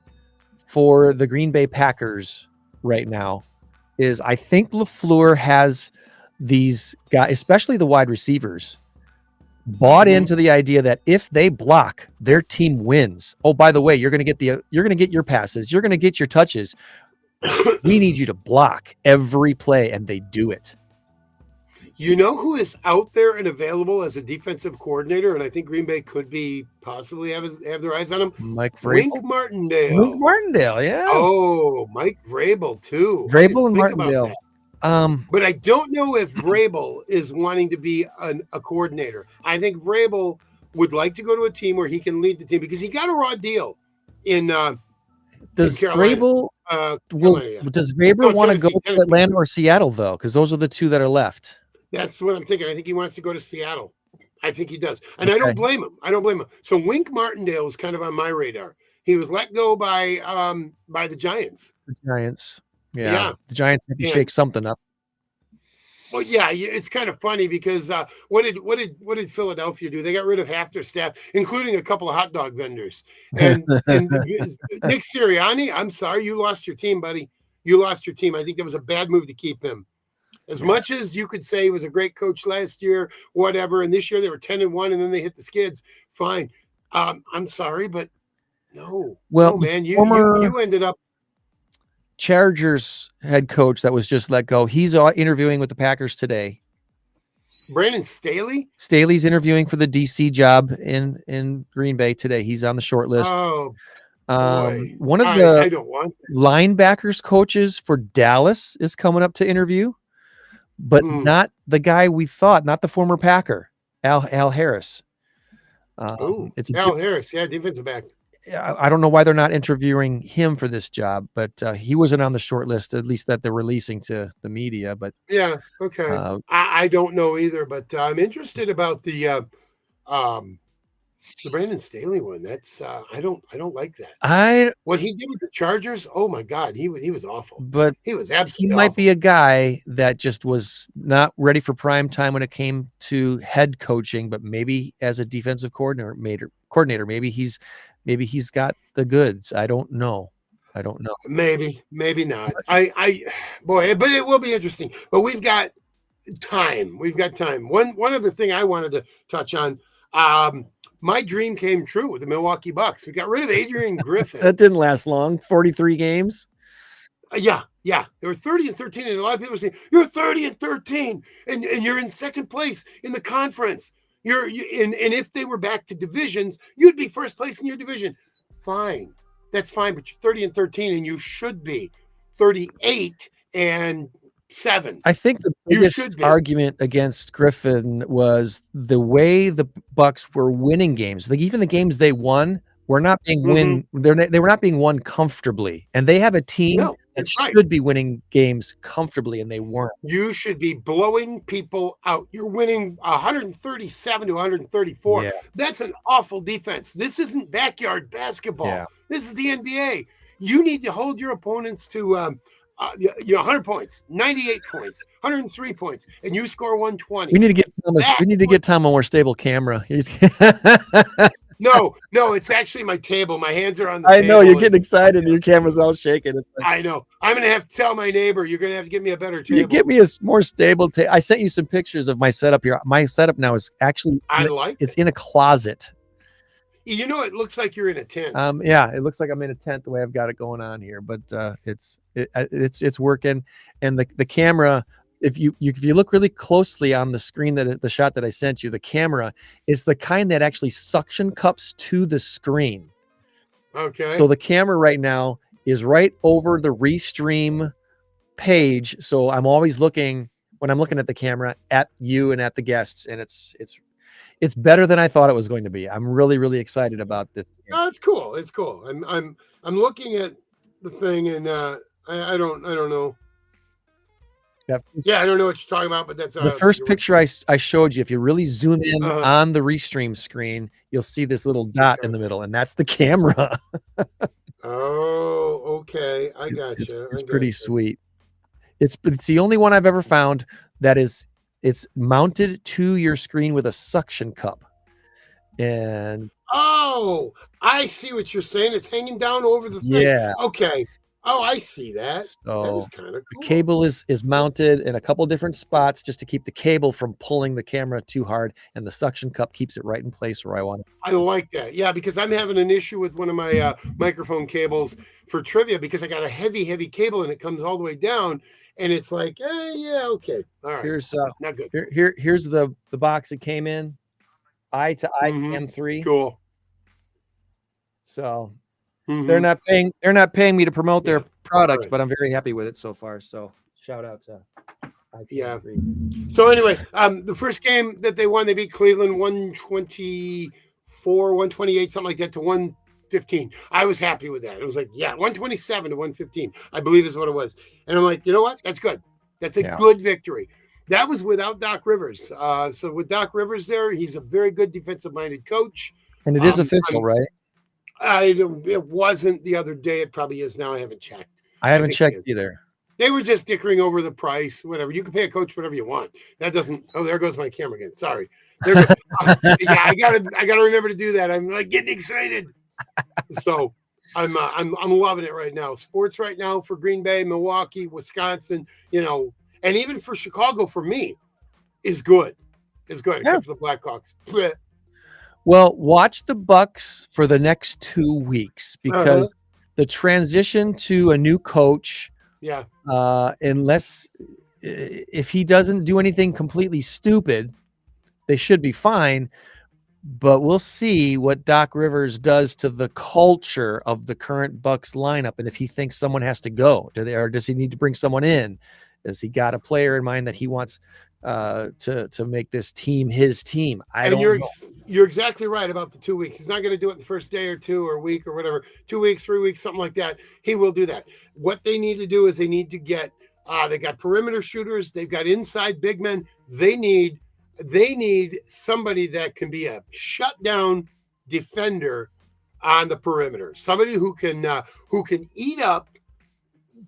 for the Green Bay Packers right now is I think LaFleur has these guys, especially the wide receivers, bought into the idea that if they block, their team wins. Oh, by the way, you're going to get your passes. You're going to get your touches. We need you to block every play, and they do it. You know who is out there and available as a defensive coordinator, and I think Green Bay could be possibly have their eyes on him? Mike Vrabel. Wink Martindale. Wink Martindale, yeah. Oh, Mike Vrabel too. Vrabel and Martindale. But I don't know if Vrabel is wanting to be a coordinator. I think Vrabel would like to go to a team where he can lead the team because he got a raw deal in does Vrabel does Vrabel want to go to Atlanta or Seattle though? Because those are the two that are left. That's what I'm thinking. I think he wants to go to Seattle. I think he does. And I don't blame him. So Wink Martindale was kind of on my radar. He was let go by the Giants. The Giants. Yeah. The Giants had to shake something up. Well, yeah, it's kind of funny because what did Philadelphia do? They got rid of half their staff, including a couple of hot dog vendors. And Nick Sirianni, I'm sorry, you lost your team, buddy. You lost your team. I think that was a bad move to keep him. As much as you could say he was a great coach last year, whatever, and this year they were 10-1, and then they hit the skids. Fine. I'm sorry, but no. Well, no, man, former you ended up. Chargers head coach that was just let go. He's interviewing with the Packers today. Brandon Staley? Staley's interviewing for the DC job in Green Bay today. He's on the short list. Oh, boy. One of I the don't want that. linebackers coaches for Dallas is coming up to interview, but not the guy we thought, not the former Packer, Al Harris. It's Al Harris, defensive back. I don't know why they're not interviewing him for this job, but he wasn't on the short list, at least that they're releasing to the media. But yeah, okay. I don't know either, but I'm interested about the Brandon Staley one. That's I don't like that. What he did with the Chargers, oh my God, he was awful. But he was absolutely he might awful. be a guy that just was not ready for prime time when it came to head coaching, but maybe as a defensive coordinator, maybe he's got the goods. I don't know. Maybe not. Boy, but it will be interesting. But we've got time. One other thing I wanted to touch on. My dream came true with the Milwaukee Bucks. We got rid of Adrian Griffin. That didn't last long. 43 games. Yeah. They were 30-13, and a lot of people say you're 30-13, and you're in second place in the conference. And if they were back to divisions, you'd be first place in your division. Fine, that's fine. But you're 30-13, and you should be 38-7. I think the biggest argument against Griffin was the way the Bucks were winning games. Like even the games they won were not being they were not being won comfortably, and they have a team that should be winning games comfortably, and they weren't. You should be blowing people out. You're winning 137-134. Yeah. That's an awful defense. This isn't backyard basketball. Yeah. This is the NBA. You need to hold your opponents to 100 points, 98 points, 103 points, and you score 120. We need to get Tom a more stable camera. No, it's actually my table. My hands are on the table. I know, you're getting excited and your camera's all shaking. It's like, I know. I'm going to have to tell my neighbor, you're going to have to get me a better table. You get me a more stable table. I sent you some pictures of my setup here. My setup now is actually, it's in a closet. You know, it looks like you're in a tent. Yeah, it looks like I'm in a tent the way I've got it going on here, but it's working. And the camera, if you look really closely on the screen, the shot that I sent you, the camera is the kind that actually suction cups to the screen. Okay. So the camera right now is right over the Restream page. So I'm always looking, when I'm looking at the camera, at you and at the guests, and it's better than I thought it was going to be. I'm really, really excited about this. Oh, it's cool. It's cool. I'm looking at the thing, and I don't know. Yeah, I don't know what you're talking about, but that's the first picture I showed you. If you really zoom in on the Restream screen, you'll see this little dot in the middle, and that's the camera. Oh, okay. I got you. It's pretty sweet. It's the only one I've ever found that it's mounted to your screen with a suction cup. And oh, I see what you're saying. It's hanging down over the thing. Yeah. Okay. Oh, I see that. So that is kind of cool. The cable is mounted in a couple different spots just to keep the cable from pulling the camera too hard, and the suction cup keeps it right in place where I want it. I like that. Yeah, because I'm having an issue with one of my microphone cables for trivia, because I got a heavy cable and it comes all the way down, and it's like, yeah, okay. All right. Here's not good. Here's the box it came in. I to I M3. Cool. So they're not paying me to promote their product, but I'm very happy with it so far. So shout out to IPM3. So anyway, the first game that they won, they beat Cleveland 124-128, something like that, to 115. I was happy with that. It was like, 127 to 115, I believe is what it was. And I'm like, you know what? That's good. That's a good victory. That was without Doc Rivers. So with Doc Rivers there, he's a very good defensive-minded coach. And it is official, right? It wasn't the other day. It probably is now. I haven't checked. I haven't checked either. They were just dickering over the price, whatever. You can pay a coach whatever you want. That doesn't. Oh, there goes my camera again. Sorry. I gotta remember to do that. I'm like getting excited. So I'm loving it right now. Sports right now for Green Bay, Milwaukee, Wisconsin. You know, And even for Chicago, for me, is good. Is good, Yeah. except for the Blackhawks. Bleh. Well, watch the Bucks for the next 2 weeks because the transition to a new coach, Yeah. unless if he doesn't do anything completely stupid, they should be fine. But we'll see what Doc Rivers does to the culture of the current Bucks lineup, and if he thinks someone has to go, or does he need to bring someone in? Has he got a player in mind that he wants to make this team his team? You're exactly right about the 2 weeks. He's not going to do it the first day or two or a week or whatever. 2 weeks, 3 weeks, something like that. He will do that. What they need to do is they need to get. They got perimeter shooters. They've got inside big men. They need somebody that can be a shutdown defender on the perimeter. Somebody who can eat up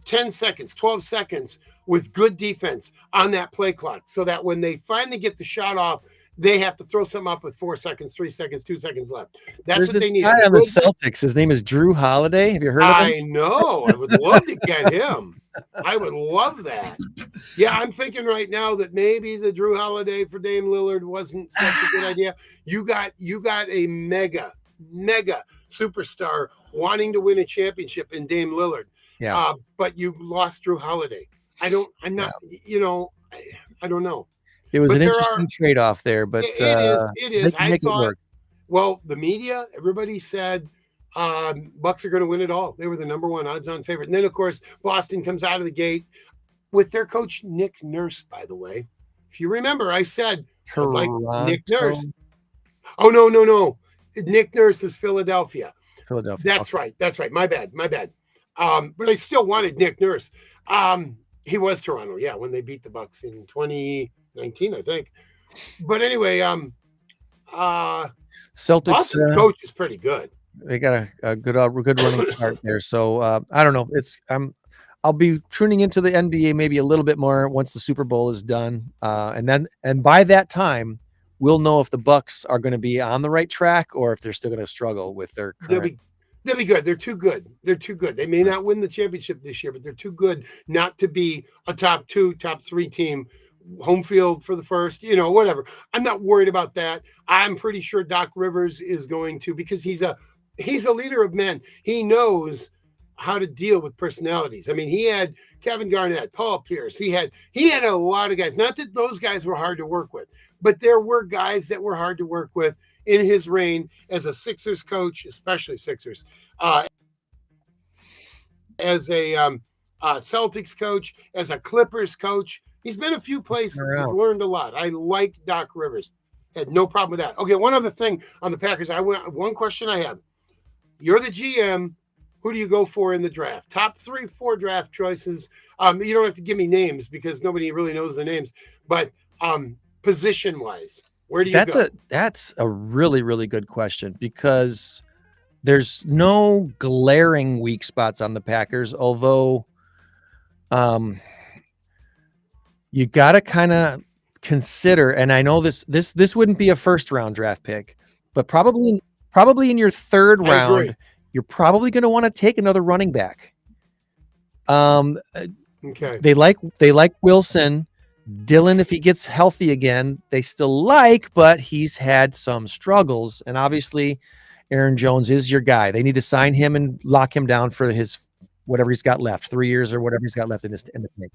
10 seconds, 12 seconds with good defense on that play clock, so that when they finally get the shot off, they have to throw something up with 4 seconons, 3 seconds, 2 seconds left. That's what they need. There's this guy on the Celtics. His name is Drew Holiday. Have you heard of him? I know. I would love to get him. I would love that. Yeah, I'm thinking right now that maybe the Drew Holiday for Dame Lillard wasn't such a good idea. You got a mega superstar wanting to win a championship in Dame Lillard. Yeah. But you lost Drew Holiday. I don't know. It was But an interesting trade-off there, but it is. I make it thought, work. well, the media, everybody said Bucks are going to win it all. They were the number one odds-on favorite. And then, of course, Boston comes out of the gate with their coach, Nick Nurse, by the way. If you remember, I said, I'd like Nick Nurse. Oh, no. Nick Nurse is Philadelphia. That's right. My bad. But I still wanted Nick Nurse. He was Toronto, yeah, when they beat the Bucks in 2019, I think. But anyway, Celtics Boston's coach is pretty good. They got a good running start there. So I don't know. I'll be tuning into the NBA maybe a little bit more once the Super Bowl is done, and by that time, we'll know if the Bucks are going to be on the right track or if they're still going to struggle with their current. They'll be good. They're too good. They may not win the championship this year, but they're too good not to be a top 2, top 3 team. Home field for the first, whatever. I'm not worried about that. I'm pretty sure Doc Rivers is going to, because he's a leader of men. He knows how to deal with personalities. I mean, he had Kevin Garnett, Paul Pierce. He had a lot of guys. Not that those guys were hard to work with, but there were guys that were hard to work with in his reign as a Sixers coach, especially Sixers, as a Celtics coach, as a Clippers coach. He's been a few places. He's learned a lot. I like Doc Rivers. Had no problem with that. Okay, one other thing on the Packers. One question I have. You're the GM. Who do you go for in the draft? Top 3, 4 draft choices. You don't have to give me names because nobody really knows the names. But position-wise, where do you go? That's a really, really good question because there's no glaring weak spots on the Packers, although you got to kind of consider, and I know this wouldn't be a first round draft pick, but probably in your third round, you're probably going to want to take another running back. Okay. They like Wilson. Dylan, if he gets healthy again, they still but he's had some struggles, and obviously Aaron Jones is your guy. They need to sign him and lock him down for his whatever he's got left, 3 years or whatever he's got left in the tank.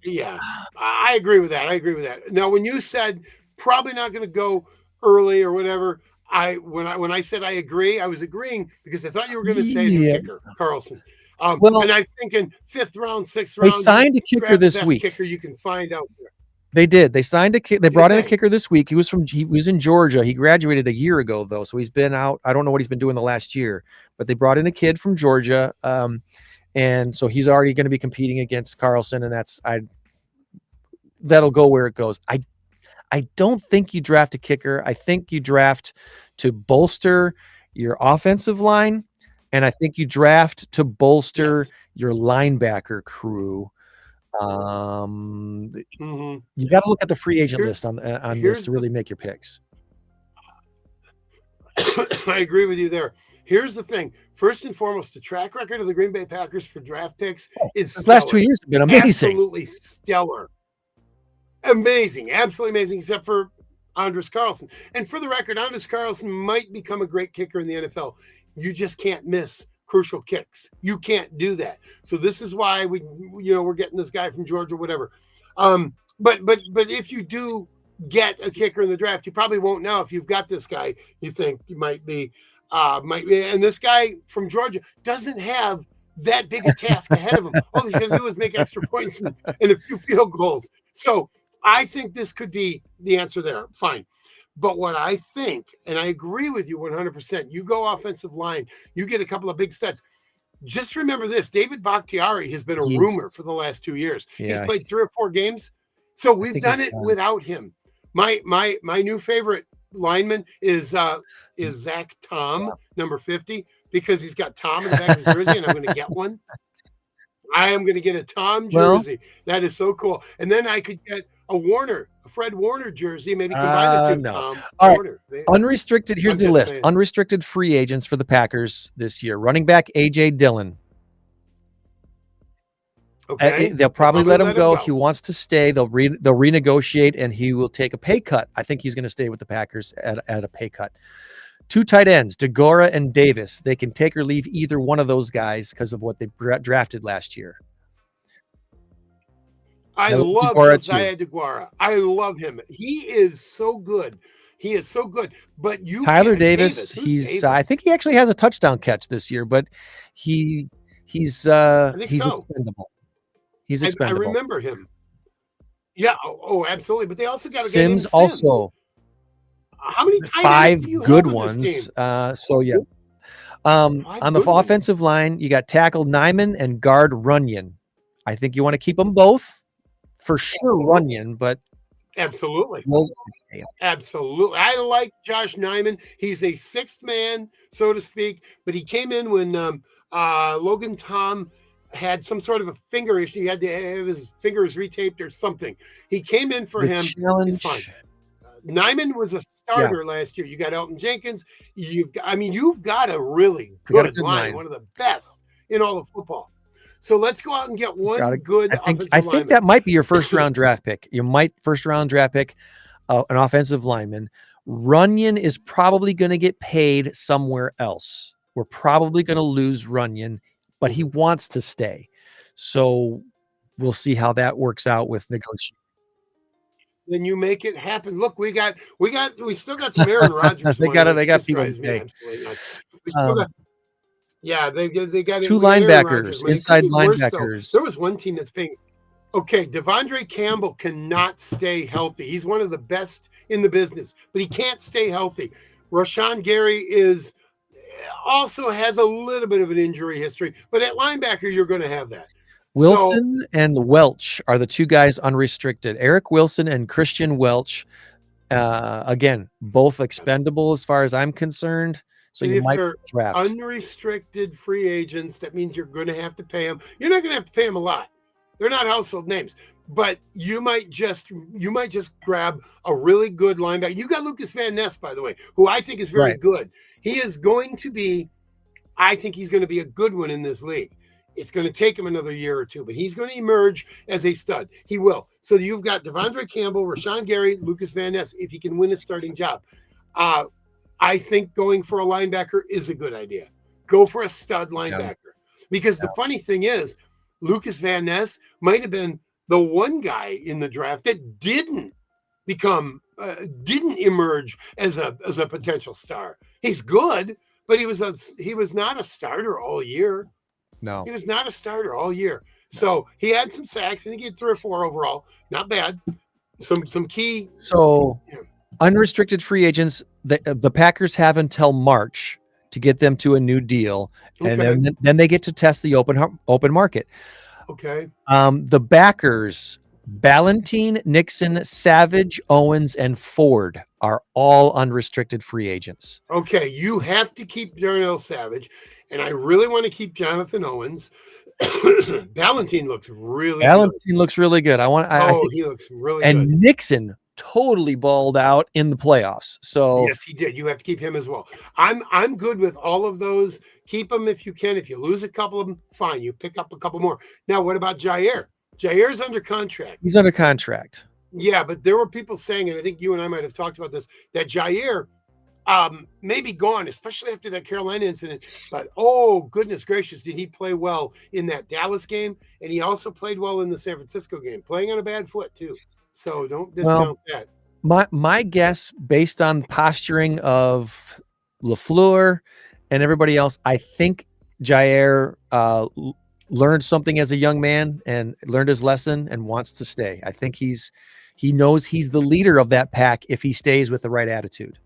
Yeah, I agree with that. Now, when you said probably not going to go early or whatever, when I said I agree, I was agreeing because I thought you were going to say the kicker, Carlson. And I'm thinking 5th round, 6th round. They signed a kicker this week. Kicker you can find out there. They did. They signed they brought in a kicker this week. He was in Georgia. He graduated a year ago though, so he's been out. I don't know what he's been doing the last year, but they brought in a kid from Georgia. And so he's already going to be competing against Carlson, and that'll go where it goes. I don't think you draft a kicker. I think you draft to bolster your offensive line, and I think you draft to bolster your linebacker crew. You got to look at the free agent list on this to really make your picks. I agree with you there. Here's the thing. First and foremost, the track record of the Green Bay Packers for draft picks is The last 2 stellar. years have been amazing. Absolutely stellar. Amazing. Absolutely amazing, except for Anders Carlson. And for the record, Anders Carlson might become a great kicker in the NFL. You just can't miss crucial kicks. You can't do that. So this is why we're getting this guy from Georgia, whatever. But if you do get a kicker in the draft, you probably won't know if you've got this guy you think you might be. And this guy from Georgia doesn't have that big a task ahead of him. All he's going to do is make extra points and a few field goals. So I think this could be the answer there. Fine. But what I think, and I agree with you 100%, you go offensive line, you get a couple of big studs. Just remember this, David Bakhtiari has been a rumor for the last 2 years. He's played 3 or 4 games. So we've done it without him. My new favorite lineman is Zach Tom, number 50, because he's got Tom in the back of his jersey, and I'm going to get one. I am going to get a Tom jersey. That is so cool. And then I could get a Fred Warner jersey, maybe combine the two. No. Tom All Warner. right. Unrestricted. Here's the list. Saying. Unrestricted free agents for the Packers this year. Running back AJ Dillon. Okay. They'll probably let him go. He wants to stay. They'll renegotiate, and he will take a pay cut. I think he's going to stay with the Packers at a pay cut. 2 tight ends, DeGora and Davis. They can take or leave either one of those guys because of what they drafted last year. I love Josiah DeGuara. I love him. He is so good. But Tyler Davis, Davis? I think he actually has a touchdown catch this year, but he's expendable. He's expendable. I remember him. Yeah. Oh, absolutely. But they also got a Sims guy named Sims. Also. How many tight 5 do you good have ones. On the offensive line, you got tackle Nyman and guard Runyon. I think you want to keep them both for sure. Runyon, but absolutely. Absolutely. I like Josh Nyman. He's a 6th man, so to speak, but he came in when Logan Tom had some sort of a finger issue. He had to have his fingers retaped or something. He came in for him. Challenge. It's fine. Nyman was a starter last year. You got Elton Jenkins. You've got a really good line, one of the best in all of football. So let's go out and get one good. I think that might be your first round draft pick. You might first round draft pick an offensive lineman. Runyon is probably going to get paid somewhere else. We're probably going to lose Runyon, but he wants to stay. So we'll see how that works out with negotiation. Then you make it happen. Look, we still got some Aaron Rodgers. they got people to pay. They got 2 linebackers, inside linebackers. There was one team that's paying. Okay, Devondre Campbell cannot stay healthy. He's one of the best in the business, but he can't stay healthy. Rashawn Gary also has a little bit of an injury history, but at linebacker, you're going to have that. Wilson and Welch are the 2 guys unrestricted. Eric Wilson and Christian Welch, again, both expendable as far as I'm concerned. So you might draft. Unrestricted free agents, that means you're going to have to pay them. You're not going to have to pay them a lot. They're not household names, but you might just grab a really good linebacker. You got Lucas Van Ness, by the way, who I think is very good. He is going to be, I think he's going to be a good one in this league. It's going to take him another year or 2, but he's going to emerge as a stud. He will. So you've got Devondre Campbell, Rashawn Gary, Lucas Van Ness, if he can win a starting job. I think going for a linebacker is a good idea. Go for a stud linebacker. Because the funny thing is, Lucas Van Ness might have been the one guy in the draft that didn't emerge as a potential star. He's good, but he was not a starter all year. No, he was not a starter all year. So he had some sacks. I think he had 3 or 4 overall. Not bad. Some key. So unrestricted free agents, the Packers have until March to get them to a new deal, and then they get to test the open market. Okay. The backers, Valentine, Nixon, Savage, Owens, and Ford are all unrestricted free agents. Okay, you have to keep Darnell Savage, and I really want to keep Jonathan Owens. Valentine looks really good. Looks really good. He looks really good. And Nixon totally balled out in the playoffs. So Yes, he did. You have to keep him as well. I'm good with all of those. Keep them if you can. If you lose a couple of them, fine. You pick up a couple more. Now, what about Jair? Jair's under contract. he's under contract. Yeah, but there were people saying, and I think you and I might have talked about this, that Jair may be gone, especially after that Carolina incident. But oh, goodness gracious, did he play well in that Dallas game? And he also played well in the San Francisco game, playing on a bad foot too. So don't discount that. My guess, based on posturing of LaFleur and everybody else, I think Jair learned something as a young man and learned his lesson and wants to stay. I think he knows he's the leader of that pack if he stays with the right attitude.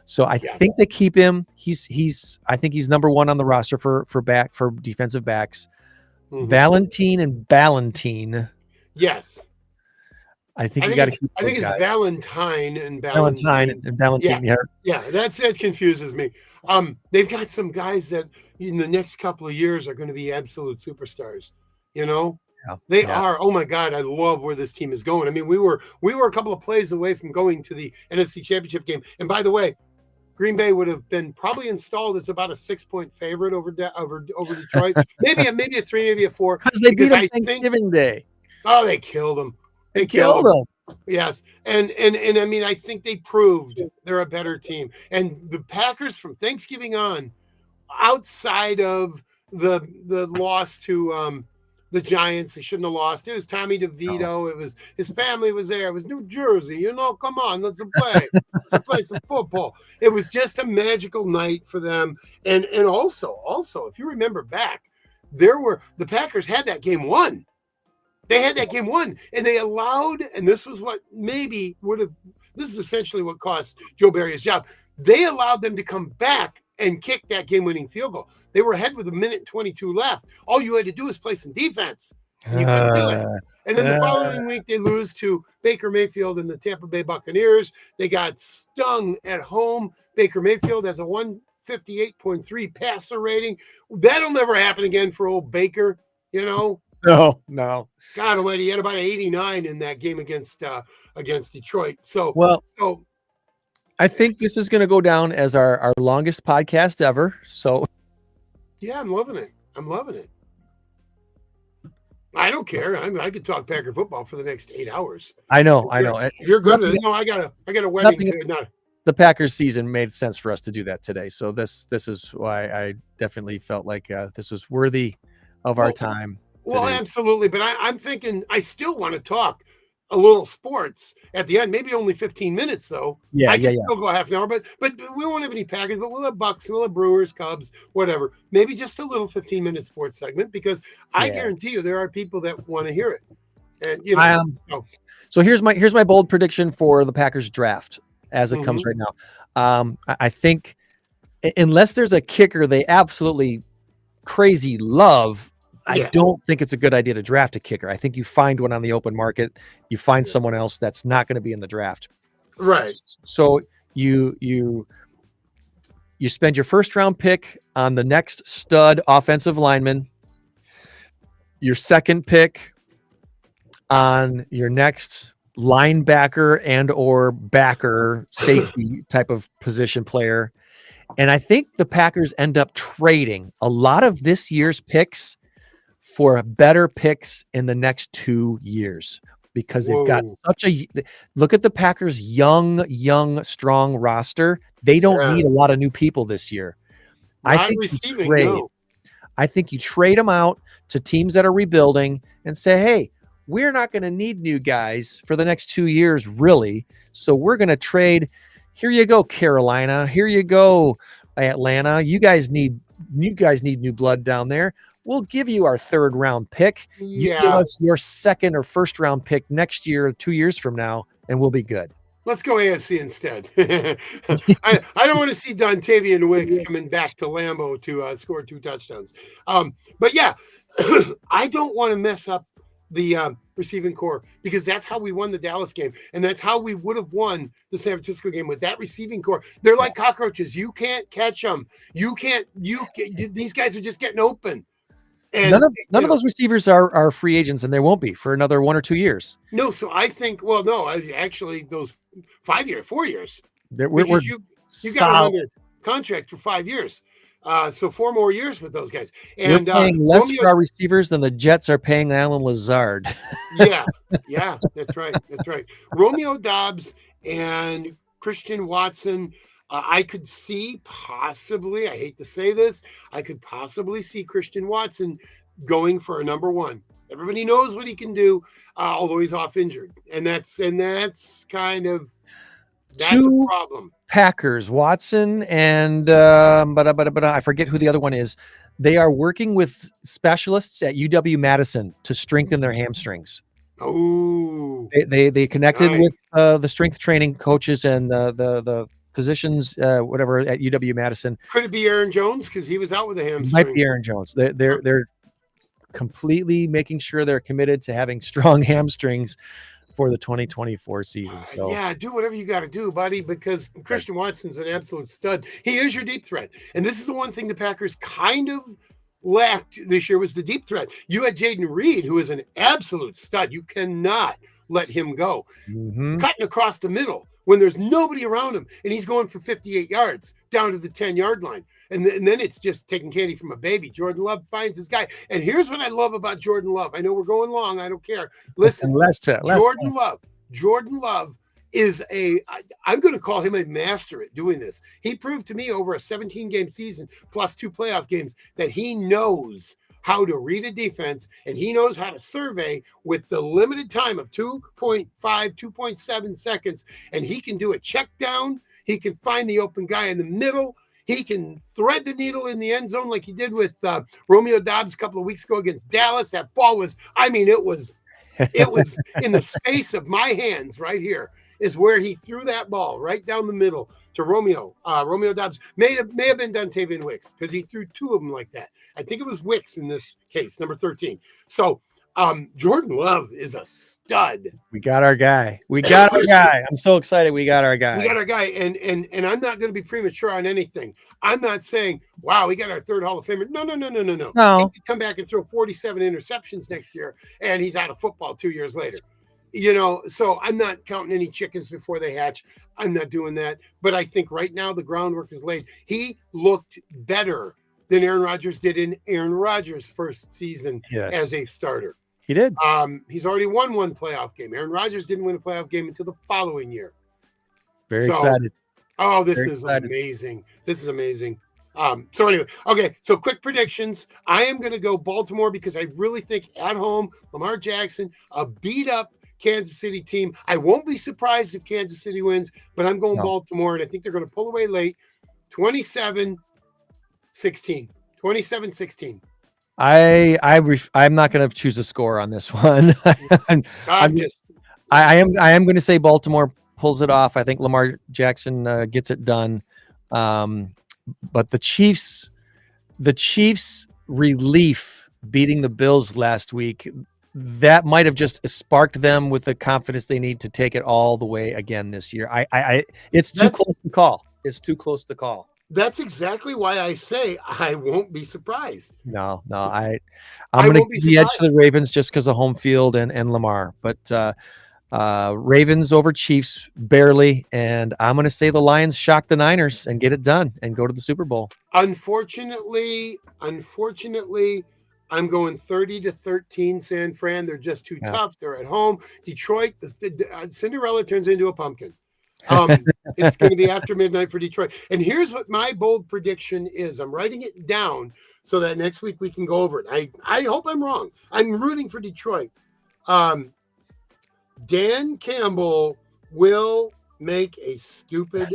So I think they keep him. I think he's number one on the roster for defensive backs. Mhm. Valentine and Valentine. Yes. I think you got to keep I those think it's guys. Valentine and Valentine and Valentine. Yeah, that confuses me. They've got some guys that in the next couple of years are going to be absolute superstars. You know, they are. Oh my God, I love where this team is going. I mean, we were a couple of plays away from going to the NFC Championship game. And by the way, Green Bay would have been probably installed as about a 6-point favorite over Detroit. maybe a 3, maybe a 4. Because they beat them Thanksgiving Day. Oh, they killed them. They killed them. Yes. And I mean, I think they proved they're a better team. And the Packers from Thanksgiving on, outside of the loss to the Giants, they shouldn't have lost. It was Tommy DeVito. It was his family was there. It was New Jersey. You know, come on, let's play. Let's play some football. It was just a magical night for them. And also, if you remember back, the Packers had that game won. They had that game won, and they allowed, and this was what maybe would have, this is essentially what cost Joe Barry his job. They allowed them to come back and kick that game-winning field goal. They were ahead with 1:22 left. All you had to do was play some defense. And you couldn't do it. And then the following week, they lose to Baker Mayfield and the Tampa Bay Buccaneers. They got stung at home. Baker Mayfield has a 158.3 passer rating. That'll never happen again for old Baker, you know. No. God almighty, he had about 89 in that game against Detroit. So I think this is going to go down as our longest podcast ever. So yeah, I'm loving it. I don't care. I could talk Packer football for the next 8 hours. I know. You're good. No, I got a wedding. The Packers season made sense for us to do that today. So this is why I definitely felt like this was worthy of our time. Well, absolutely. But I'm thinking I still want to talk a little sports at the end, maybe only 15 minutes though. I can still go half an hour, but we won't have any Packers, but we'll have Bucks, we'll have Brewers, Cubs, whatever. Maybe just a little 15-minute sports segment because I guarantee you there are people that want to hear it. And you know, so here's my bold prediction for the Packers draft as it comes right now. I think unless there's a kicker they absolutely crazy love, I don't think it's a good idea to draft a kicker. I think you find one on the open market. You find someone else that's not going to be in the draft. Right. So you spend your first round pick on the next stud offensive lineman, your second pick on your next linebacker and or backer safety type of position player. And I think the Packers end up trading a lot of this year's picks for better picks in the next 2 years because they've got look at the Packers young, strong roster. They don't need a lot of new people this year. I think you trade them out to teams that are rebuilding and say, hey, we're not going to need new guys for the next 2 years, really. So we're going to trade. Here you go, Carolina. Here you go, Atlanta. You guys need new blood down there. We'll give you our 3rd round pick. You give us your 2nd or 1st round pick next year, 2 years from now, and we'll be good. Let's go AFC instead. I don't want to see Dontavian Wicks coming back to Lambeau to score 2 touchdowns. But yeah, I don't want to mess up the receiving core because that's how we won the Dallas game. And that's how we would have won the San Francisco game with that receiving core. They're like cockroaches. You can't catch them. These guys are just getting open. And None of those receivers are free agents, and they won't be for another 1 or 2 years. no, so I think, well, no, actually those 4 years. We're Because you got them solid. under contract for 5 years. So 4 more years with those guys. We're And paying less Romeo, for our receivers than the Jets are paying Alan Lazard. yeah, that's right. That's right. Romeo Dobbs and Christian Watson. I could see possibly, I hate to say this, I could possibly see Christian Watson going for a number one. Everybody knows what he can do, although he's off injured. And that's kind of, that's a Two problem. Packers, Watson and but I forget who the other one is. They are working with specialists at UW-Madison to strengthen their hamstrings. Oh, They connected nice. with the strength training coaches and the physicians, whatever, at UW-Madison. Could it be Aaron Jones? Because he was out with a hamstring. Might be Aaron Jones. They're completely making sure they're committed to having strong hamstrings for the 2024 season. So yeah, do whatever you got to do, buddy, because Christian Watson's an absolute stud. He is your deep threat. And this is the one thing the Packers kind of lacked this year was the deep threat. You had Jaden Reed, who is an absolute stud. You cannot let him go. Cutting across the middle when there's nobody around him, and he's going for 58 yards down to the 10-yard line. And then it's just taking candy from a baby. Jordan Love finds his guy. And here's what I love about Jordan Love. I know we're going long. I don't care. Listen, Jordan Love is I'm going to call him a master at doing this. He proved to me over a 17-game season plus 2 playoff games that he knows how to read a defense, and he knows how to survey with the limited time of 2.5, 2.7 seconds. And he can do a check down. He can find the open guy in the middle. He can thread the needle in the end zone like he did with Romeo Dobbs a couple of weeks ago against Dallas. That ball was, it was in the space of my hands right here is where he threw that ball right down the middle to Romeo. Romeo Dobbs may have been Dontavian Wicks because he threw 2 of them like that. I think it was Wicks in this case, number 13. So Jordan Love is a stud. We got our guy. I'm so excited. We got our guy. And I'm not going to be premature on anything. I'm not saying, wow, we got our 3rd Hall of Famer. No. He could come back and throw 47 interceptions next year, and he's out of football 2 years later. So I'm not counting any chickens before they hatch. I'm not doing that. But I think right now the groundwork is laid. He looked better than Aaron Rodgers did in Aaron Rodgers' first season as a starter. He did. He's already won 1 playoff game. Aaron Rodgers didn't win a playoff game until the following year. Very excited. Oh, this is amazing. This is amazing. So anyway, okay. So quick predictions. I am going to go Baltimore because I really think at home, Lamar Jackson, a beat up Kansas City team. I won't be surprised if Kansas City wins, but I'm going Baltimore, and I think they're going to pull away late. 27-16. 27-16. I'm not going to choose a score on this one. I am going to say Baltimore pulls it off. I think Lamar Jackson gets it done. But the Chiefs relief beating the Bills last week, that might have just sparked them with the confidence they need to take it all the way again this year. It's too close to call. It's too close to call. That's exactly why I say I won't be surprised. No, I'm going to give the edge to the Ravens just because of home field and Lamar. But Ravens over Chiefs barely, and I'm going to say the Lions shock the Niners and get it done and go to the Super Bowl. Unfortunately, I'm going 30-13 San Fran. They're just too tough. They're at home. Detroit, Cinderella turns into a pumpkin. It's going to be after midnight for Detroit. And here's what my bold prediction is. I'm writing it down so that next week we can go over it. I hope I'm wrong. I'm rooting for Detroit. Dan Campbell will make a stupid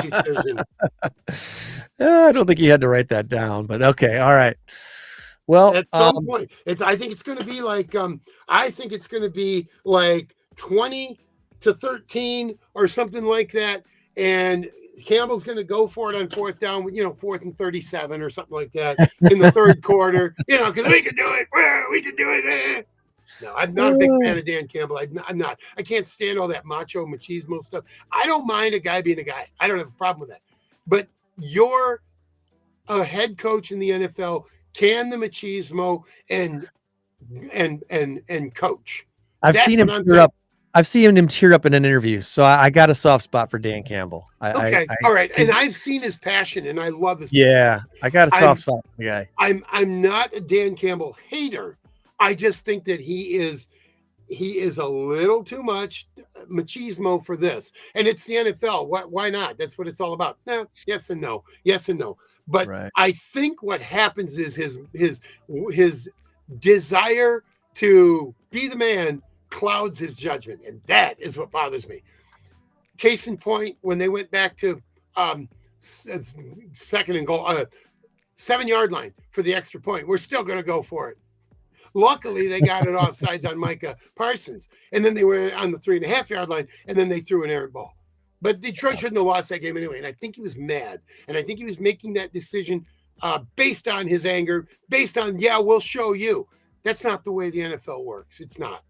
decision. I don't think he had to write that down, but okay. All right. Well, at some point, I think it's going to be like 20-13 or something like that. And Campbell's going to go for it on 4th down, 4th and 37 or something like that in the 3rd quarter, because we can do it. We can do it. No, I'm not a big fan of Dan Campbell. I'm not. I can't stand all that macho machismo stuff. I don't mind a guy being a guy. I don't have a problem with that. But you're a head coach in the NFL. can the machismo and coach. I've That's seen him what I'm tear saying. up. I've seen him tear up in an interview, so I got a soft spot for Dan Campbell. Okay, all right, and I've seen his passion, and I love his. Yeah, I got a soft I'm- spot for the guy. I'm not a Dan Campbell hater. I just think that he is a little too much machismo for this, and it's the NFL. Why not? That's what it's all about. Yes and no, yes and no. But Right. I think what happens is his desire to be the man clouds his judgment, and that is what bothers me. Case in point, when they went back to second and goal, 7-yard line for the extra point, we're still going to go for it. Luckily, they got it offsides on Micah Parsons, and then they were on the 3.5-yard line, and then they threw an errant ball. But Detroit shouldn't have lost that game anyway, and I think he was mad, and I think he was making that decision based on his anger, based on, we'll show you. That's not the way the NFL works. It's not.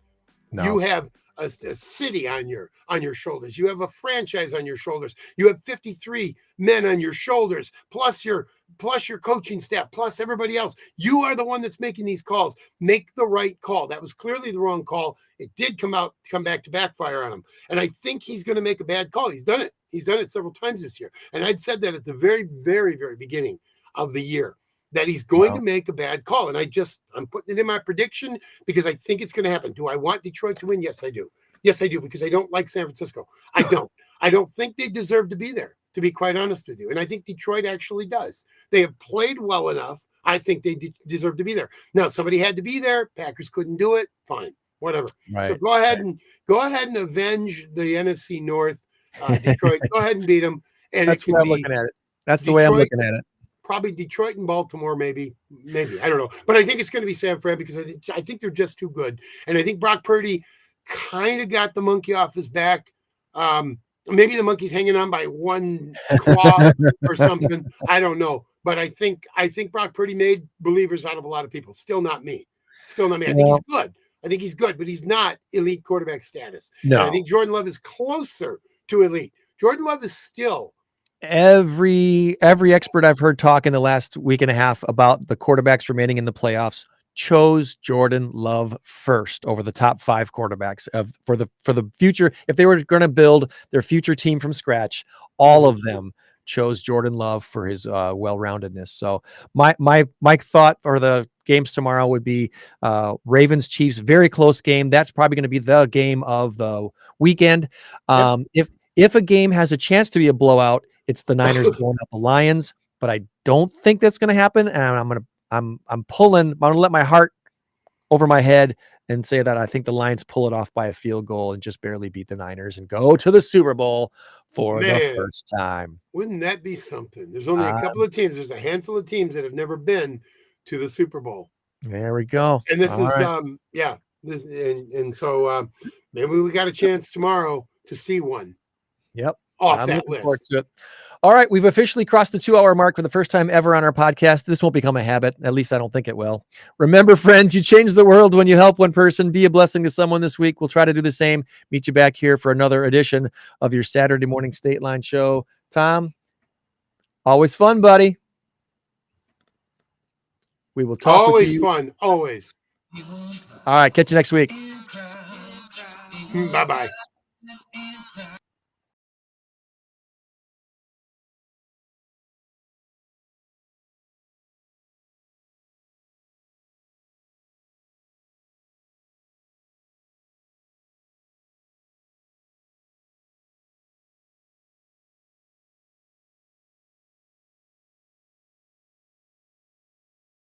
No. You have a city on your shoulders. You have a franchise on your shoulders. You have 53 men on your shoulders, plus your coaching staff, plus everybody else. You are the one that's making these calls. Make the right call. That was clearly the wrong call. It did come back to backfire on him. And I think he's going to make a bad call. He's done it. He's done it several times this year. And I'd said that at the very, very, very beginning of the year, that he's going to make a bad call. And I'm putting it in my prediction because I think it's going to happen. Do I want Detroit to win? Yes, I do. Yes, I do, because I don't like San Francisco. I don't. I don't think they deserve to be there, to be quite honest with you. And I think Detroit actually does. They have played well enough. I think they deserve to be there. Now, somebody had to be there. Packers couldn't do it. Fine, whatever. Right. So go ahead and avenge the NFC North. Detroit, go ahead and beat them. And that's the way I'm looking at it. That's the way I'm looking at it. Probably Detroit and Baltimore, maybe, I don't know. But I think it's going to be San Fran because I think they're just too good. And I think Brock Purdy kind of got the monkey off his back. Maybe the monkey's hanging on by one claw or something. I don't know. But I think Brock Purdy made believers out of a lot of people. Still not me. I think he's good. I think he's good, but he's not elite quarterback status. No. And I think Jordan Love is closer to elite. Jordan Love is still. Every expert I've heard talk in the last week and a half about the quarterbacks remaining in the playoffs chose Jordan Love first over the top 5 quarterbacks for the future. If they were going to build their future team from scratch, all of them chose Jordan Love for his well-roundedness. So my thought for the games tomorrow would be Ravens Chiefs, very close game. That's probably going to be the game of the weekend. If a game has a chance to be a blowout, it's the Niners blowing up the Lions, but I don't think that's going to happen. And I'm going to let my heart over my head and say that I think the Lions pull it off by a field goal and just barely beat the Niners and go to the Super Bowl for the first time. Wouldn't that be something? There's only a couple of teams. There's a handful of teams that have never been to the Super Bowl. There we go. And this so maybe we got a chance tomorrow to see one. Yep. I'm looking forward to it. All right. We've officially crossed the 2-hour mark for the first time ever on our podcast. This won't become a habit. At least I don't think it will. Remember, friends, you change the world when you help one person. Be a blessing to someone this week. We'll try to do the same. Meet you back here for another edition of your Saturday morning State Line show. Tom, always fun, buddy. We will talk with you. Always fun. Always. All right. Catch you next week. Bye-bye.